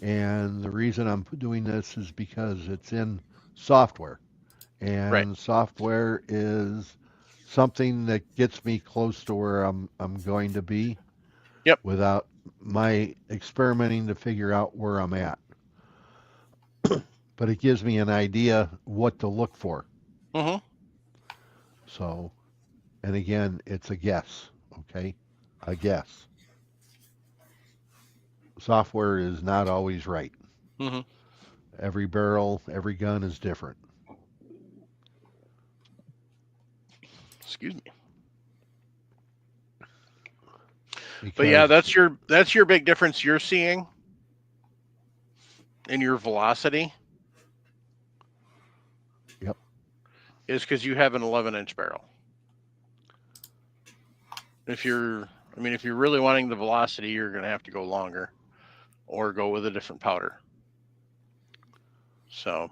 And the reason I'm doing this is because it's in software. And Right. software is something that gets me close to where I'm going to be. Yep. Without my experimenting to figure out where I'm at. But it gives me an idea what to look for. Mm-hmm. So, and again, it's a guess. Okay. A guess. Software is not always right. Mm-hmm. Every barrel, every gun is different. Excuse me. Because, But yeah, that's your big difference you're seeing in your velocity. Yep. Is because you have an 11-inch barrel. If you're really wanting the velocity, you're going to have to go longer or go with a different powder. So,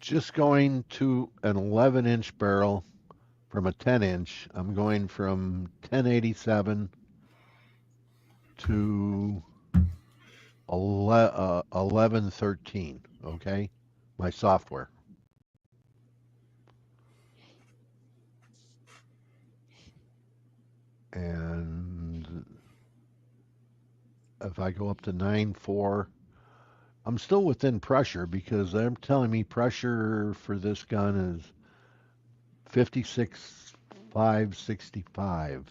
just going to an 11-inch barrel from a 10-inch, I'm going from 1087 to 1113, okay? My software. And if I go up to 9.4, I'm still within pressure because they're telling me pressure for this gun is 56,565.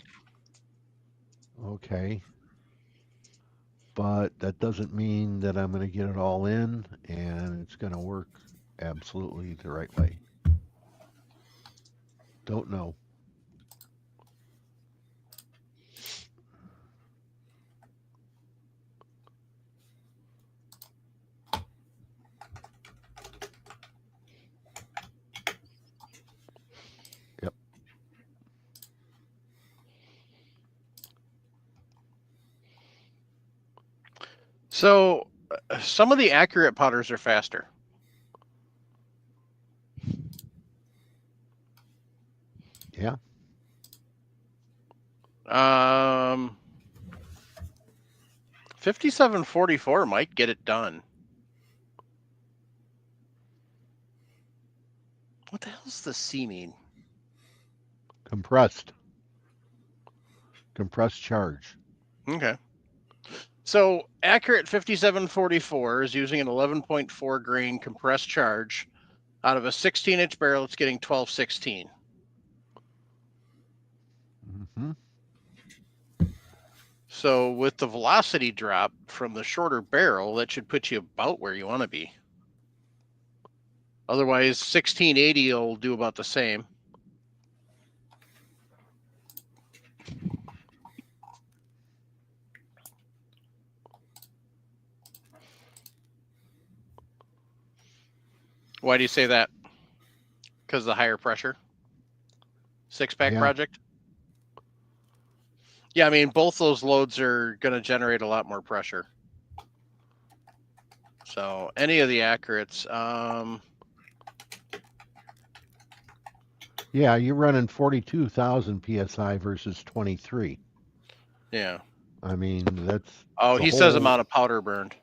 Okay. But that doesn't mean that I'm going to get it all in and it's going to work absolutely the right way. Don't know. Yep. so some of the accurate powders are faster. Yeah. 5744 might get it done. What the hell's the C mean? Compressed charge. Okay. So Accurate 5744 is using an 11.4 grain compressed charge out of a 16-inch barrel. It's getting 1216. Hmm. So with the velocity drop from the shorter barrel, that should put you about where you want to be. Otherwise, 1680 will do about the same. Why do you say that? Because the higher pressure? Six-pack Yeah. project? Yeah, I mean, both those loads are going to generate a lot more pressure. So any of the Accurates, Yeah, you're running 42,000 psi versus 23. yeah. I mean, that's Oh, the he says whole- amount of powder burned.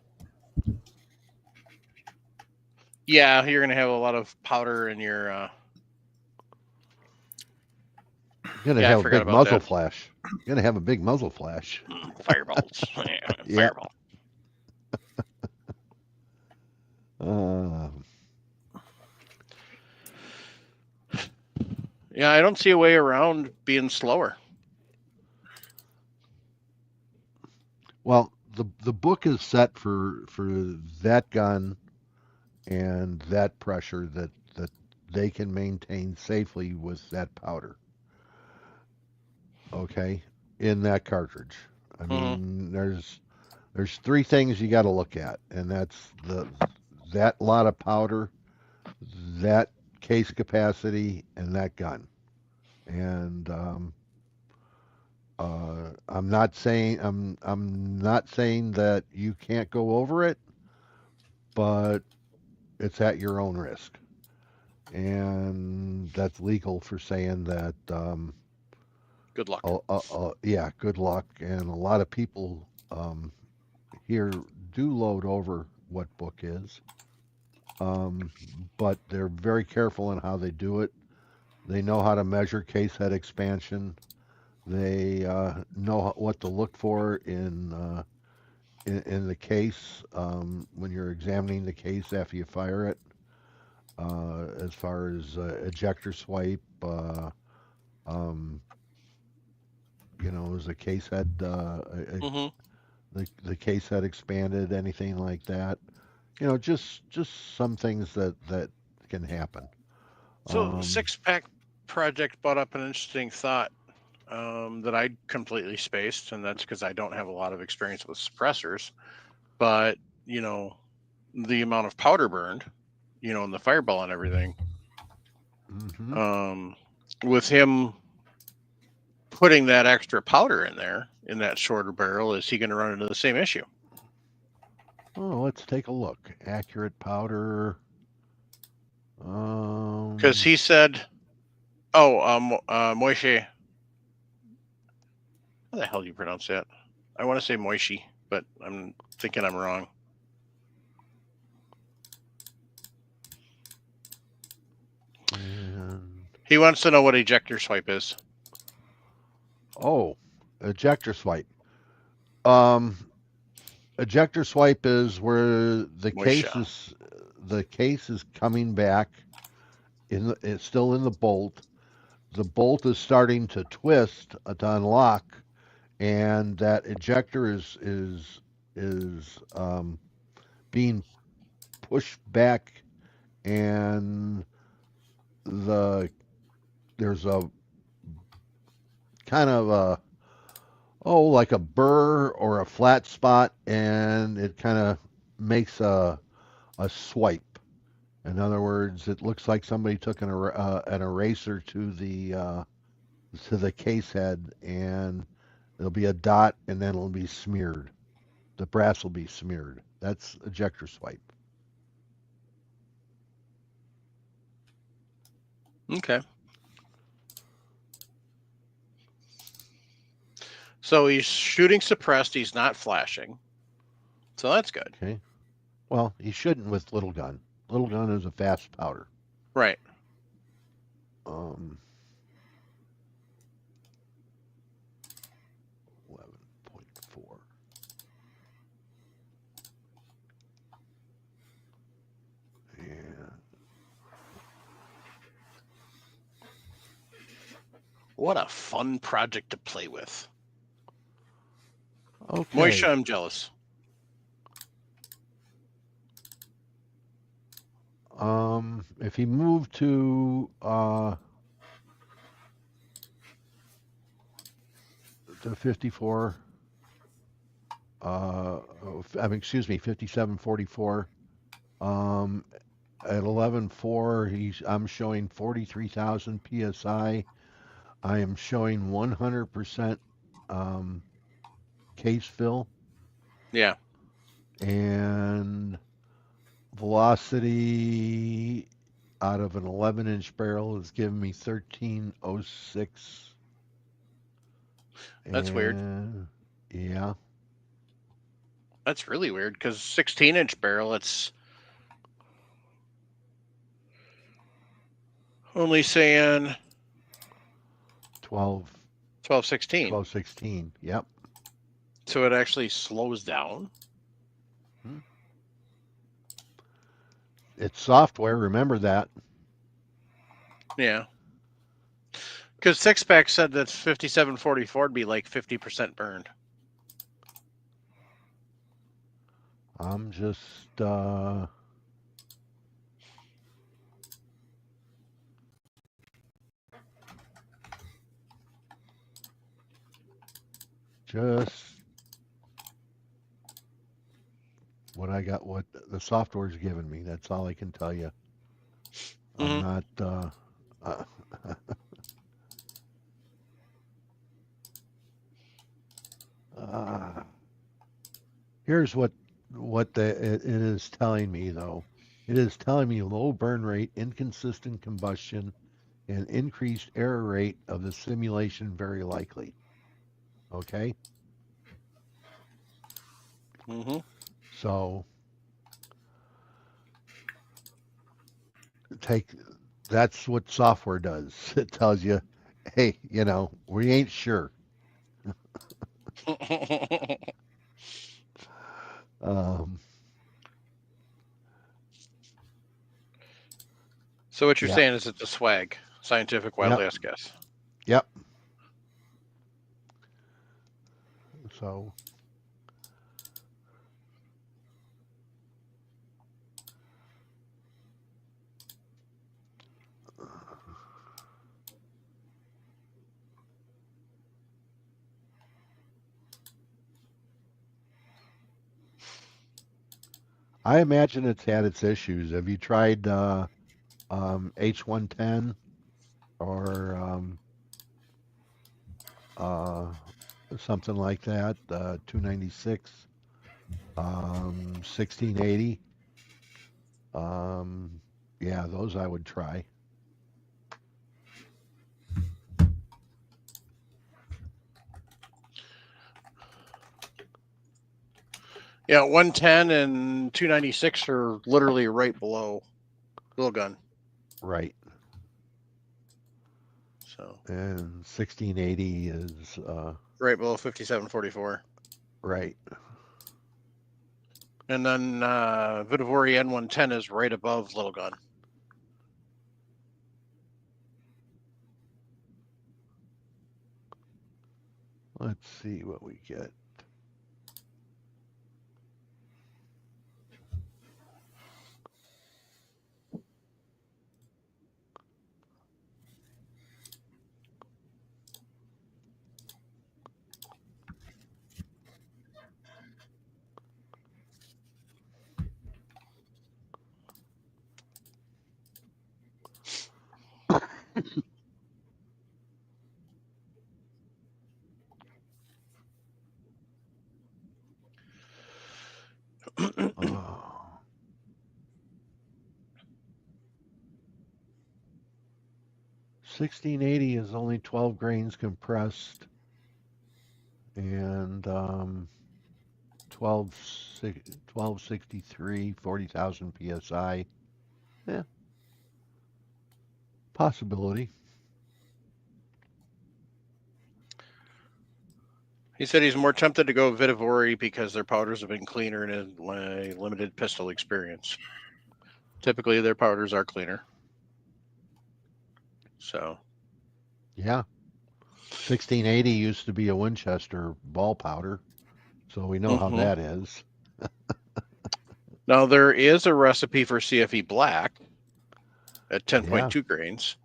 Yeah, you're going to have a lot of powder in your, You're gonna Yeah, I have a forgot big about muzzle that. flash. You're gonna have a big muzzle flash. fireballs. Yeah, Yep. fireball. Yeah, I don't see a way around being slower. Well, the book is set for that gun and that pressure that they can maintain safely with that powder. Okay, in that cartridge. I mean, there's three things you got to look at, and that's that lot of powder, that case capacity, and that gun. And I'm not saying that you can't go over it, but it's at your own risk, and that's legal for saying that. Good luck. Yeah, good luck. And a lot of people here do load over what book is, but they're very careful in how they do it. They know how to measure case head expansion. They know what to look for in the case when you're examining the case after you fire it. As far as ejector swipe, is the case head the case head expanded, anything like that. Just some things that can happen. So the six-pack project brought up an interesting thought that I completely spaced, and that's because I don't have a lot of experience with suppressors. But the amount of powder burned, and the fireball and everything. Mhm. With him putting that extra powder in there in that shorter barrel, is he going to run into the same issue? Oh, let's take a look. Accurate powder. Because he said, Moishe. How the hell do you pronounce that? I want to say Moishi, but I'm thinking I'm wrong. And, He wants to know what ejector swipe is. oh, ejector swipe. Ejector swipe is where the case is coming back it's still in the bolt. The bolt is starting to twist to unlock, and that ejector is being pushed back, and there's a kind of like a burr or a flat spot, and it kind of makes a swipe. In other words, it looks like somebody took an eraser to the case head, and there'll be a dot, and then it'll be smeared. The brass will be smeared. That's ejector swipe. Okay. So he's shooting suppressed. He's not flashing. So that's good. Okay. Well, he shouldn't with little gun. Little gun is a fast powder. Right. um, 11.4. Yeah. What a fun project to play with. Okay. Moisha, I'm jealous. If he moved to to 54, excuse me, 5744. At 11.4, I'm showing 43,000 psi. I am showing 100% case fill, Yeah. and velocity out of an 11-inch barrel is giving me 1306. That's weird. Yeah. That's really weird because 16-inch barrel, it's only saying 12, 1216. 1216. Yep. So it actually slows down. It's software. Remember that. Yeah. Because Six-Pack said that 5744 would be like 50% burned. I'm just what I got, what the software's given me. That's all I can tell you. I'm not here's what it is telling me though. It is telling me low burn rate, inconsistent combustion, and increased error rate of the simulation very likely. Okay? Mm-hmm. So that's what software does. It tells you, hey, we ain't sure. So what you're Yeah. saying is it's a swag, scientific wild ass guess. Yep. So I imagine it's had its issues. Have you tried H110 or something like that? 296, 1680. Yeah, those I would try. Yeah, 110 and 296 are literally right below Little Gun. Right. So And 1680 is right below 5744. right. And then Vitavori N110 is right above Little Gun. Let's see what we get. Oh. 1680 is only 12 grains compressed, and 1263, 40,000 psi. Yeah. Possibility. He said he's more tempted to go Vitivori because their powders have been cleaner and in limited pistol experience. Typically, their powders are cleaner. So, Yeah. 1680 used to be a Winchester ball powder, so we know how that is. now there is a recipe for CFE Black at 10.2 grains,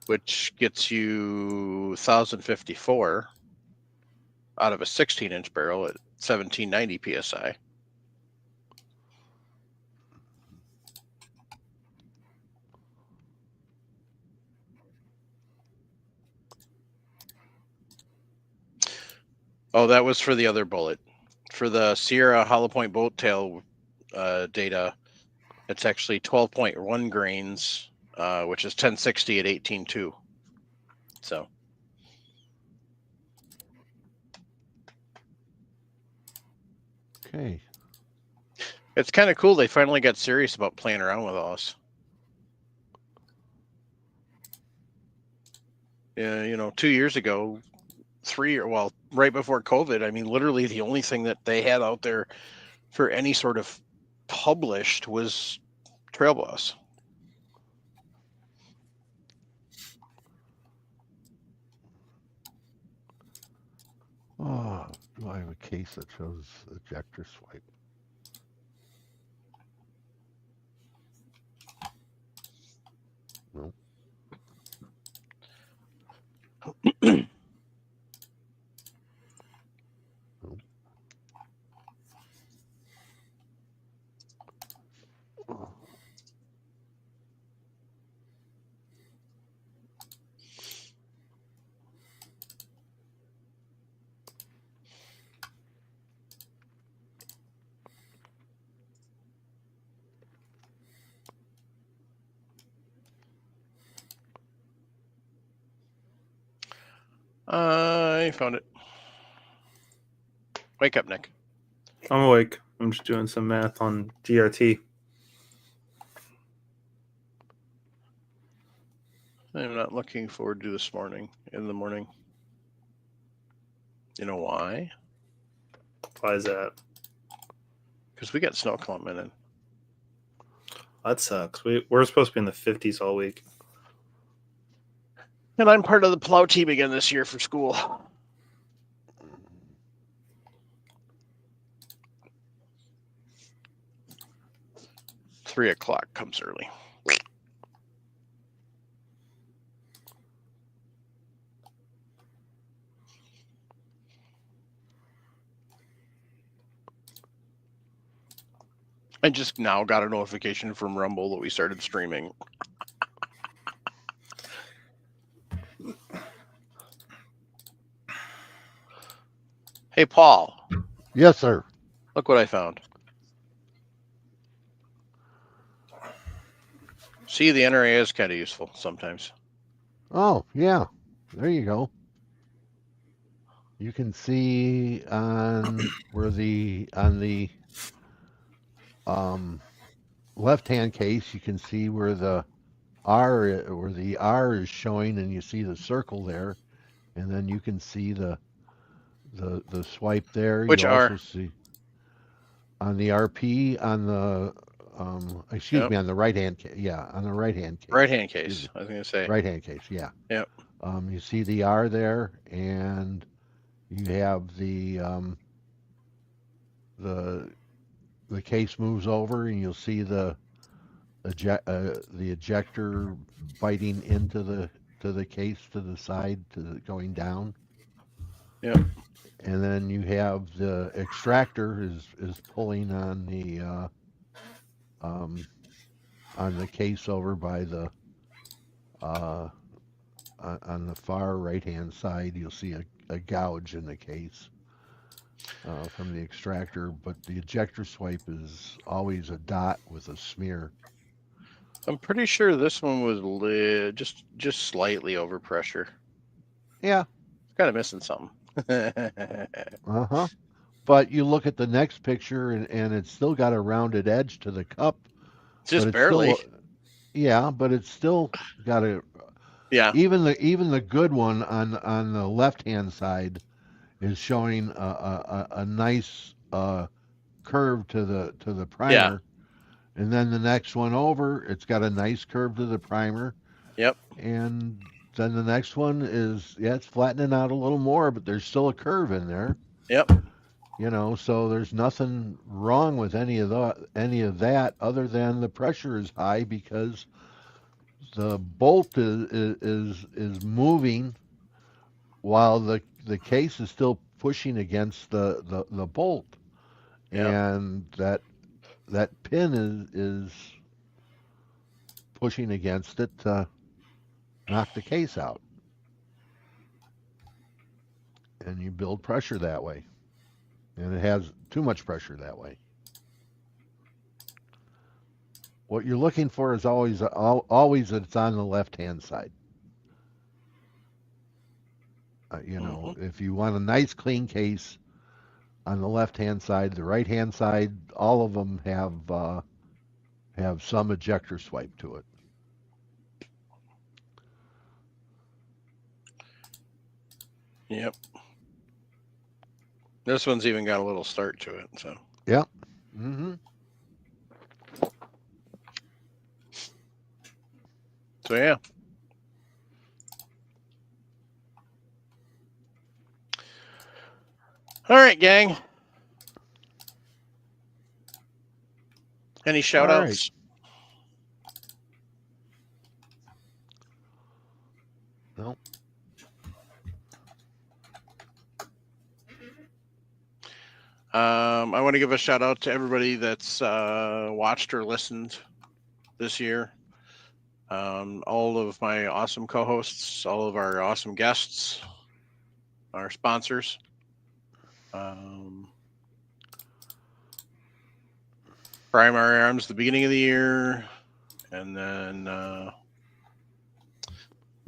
which gets you 1054 out of a 16-inch barrel at 1790 psi. Oh, that was for the other bullet. For the Sierra Hollow Point boat tail data, it's actually 12.1 grains, which is 1060 at 18.2. So. Okay. It's kind of cool. They finally got serious about playing around with us. Yeah, 2 years ago, right before COVID, I mean, literally the only thing that they had out there for any sort of published was Trail Boss. Oh, do I have a case that shows ejector swipe? No. No. Oh. I found it. Wake up, Nick. I'm awake. I'm just doing some math on DRT. I'm not looking forward to this morning, in the morning. You know why? Why is that? Because we got snow coming in. That sucks. We're supposed to be in the 50s all week. And I'm part of the plow team again this year for school. $3:00 comes early. I just now got a notification from Rumble that we started streaming. Hey, Paul. Yes, sir. Look what I found. See, the NRA is kind of useful sometimes. Oh, yeah. There you go. You can see on the left-hand case, you can see where the R is showing, and you see the circle there, and then you can see the swipe there. Which you R? also see on the RP on the excuse me, on the right-hand case. Yeah, on the right-hand case. Right-hand case. I was going to say. Right-hand case. Yeah. Yep. You see the R there, and you have the case moves over, and you'll see the ejector biting into the case to the side, going down. Yep. And then you have the extractor is pulling on the case over by the on the far right hand side. You'll see a gouge in the case from the extractor, but the ejector swipe is always a dot with a smear. I'm pretty sure this one was just slightly over pressure. Yeah. Kind of missing something. Uh-huh. But you look at the next picture, and it's still got a rounded edge to the cup. Just but it's barely. Yeah, but it's still got a Yeah. even the good one on the left hand side is showing a nice curve to the Yeah. primer, and then the next one over, it's got a nice curve to the primer, Yep. and then the next one is, yeah, it's flattening out a little more, but there's still a curve in there. Yep. You know, so there's nothing wrong with any of that other than the pressure is high because the bolt is moving while the case is still pushing against the bolt, Yep. and that pin is pushing against it to knock the case out, and you build pressure that way, and it has too much pressure that way. What you're looking for is always that it's on the left hand side. You know, if you want a nice clean case on the left hand side, the right hand side, all of them have some ejector swipe to it. Yep. This one's even got a little start to it. So. Yeah. Mm-hmm. So yeah. All right, gang. Any shout All right. outs? No. I want to give a shout out to everybody that's watched or listened this year. All of my awesome co-hosts, all of our awesome guests, our sponsors. Primary Arms, the beginning of the year, and then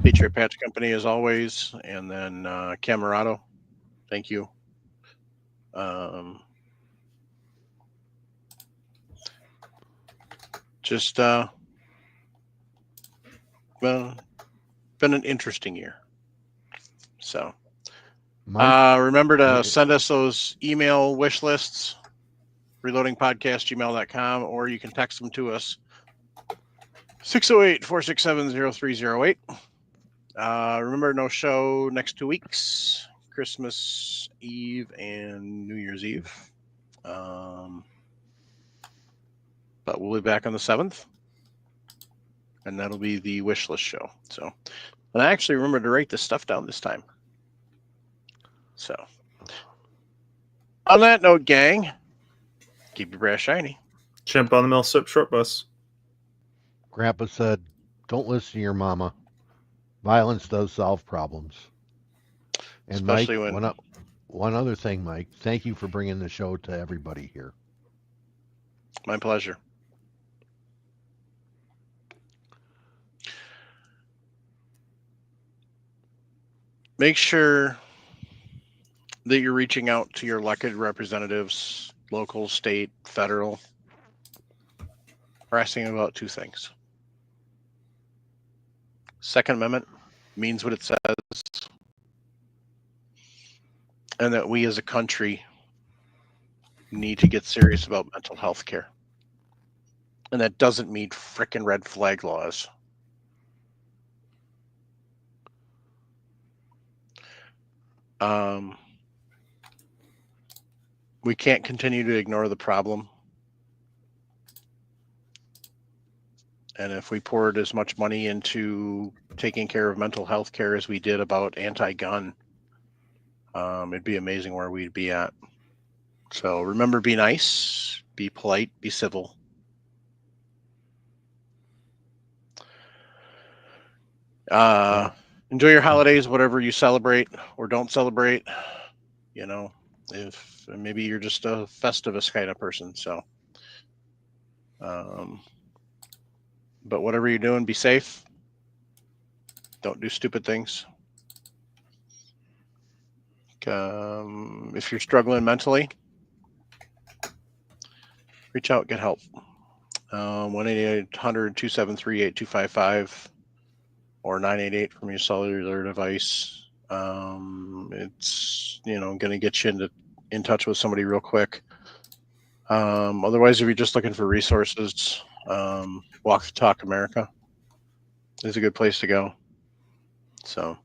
Patriot Patch Company as always, and then Camerado. Thank you. Just well, been an interesting year. So remember to send us those email wish lists, reloadingpodcast@gmail.com, or you can text them to us 608-467-0308. Remember, no show next 2 weeks, Christmas Eve and New Year's Eve. But we'll be back on the 7th, and that'll be the wish list show. So, and I actually remembered to write this stuff down this time. So, on that note, gang, keep your brass shiny. Chimp on the mill short bus. Grandpa said, "Don't listen to your mama. Violence does solve problems." And Especially Mike, one other thing, Mike. Thank you for bringing the show to everybody here. My pleasure. Make sure that you're reaching out to your elected representatives, local, state, federal. We're asking about 2 things. Second Amendment means what it says, and that we as a country need to get serious about mental health care. And that doesn't mean frickin' red flag laws. We can't continue to ignore the problem. And if we poured as much money into taking care of mental health care as we did about anti-gun, it'd be amazing where we'd be at. So remember, be nice, be polite, be civil. Enjoy your holidays, whatever you celebrate or don't celebrate. You know, if maybe you're just a Festivus kind of person. So, but whatever you're doing, be safe. Don't do stupid things. If you're struggling mentally, reach out, get help. 1-800-273-8255 or 988 from your cellular device. It's, going to get you in touch with somebody real quick. Otherwise, if you're just looking for resources, Walk the Talk America is a good place to go. So,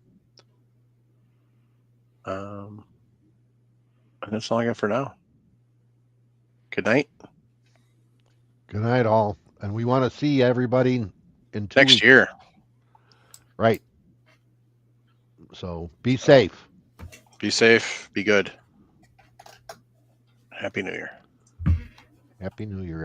and that's all I got for now. Good night. Good night, all. And we want to see everybody in 2 Next weeks. year. Right. So be safe. Be safe. Be good. Happy New Year. Happy New Year, everybody.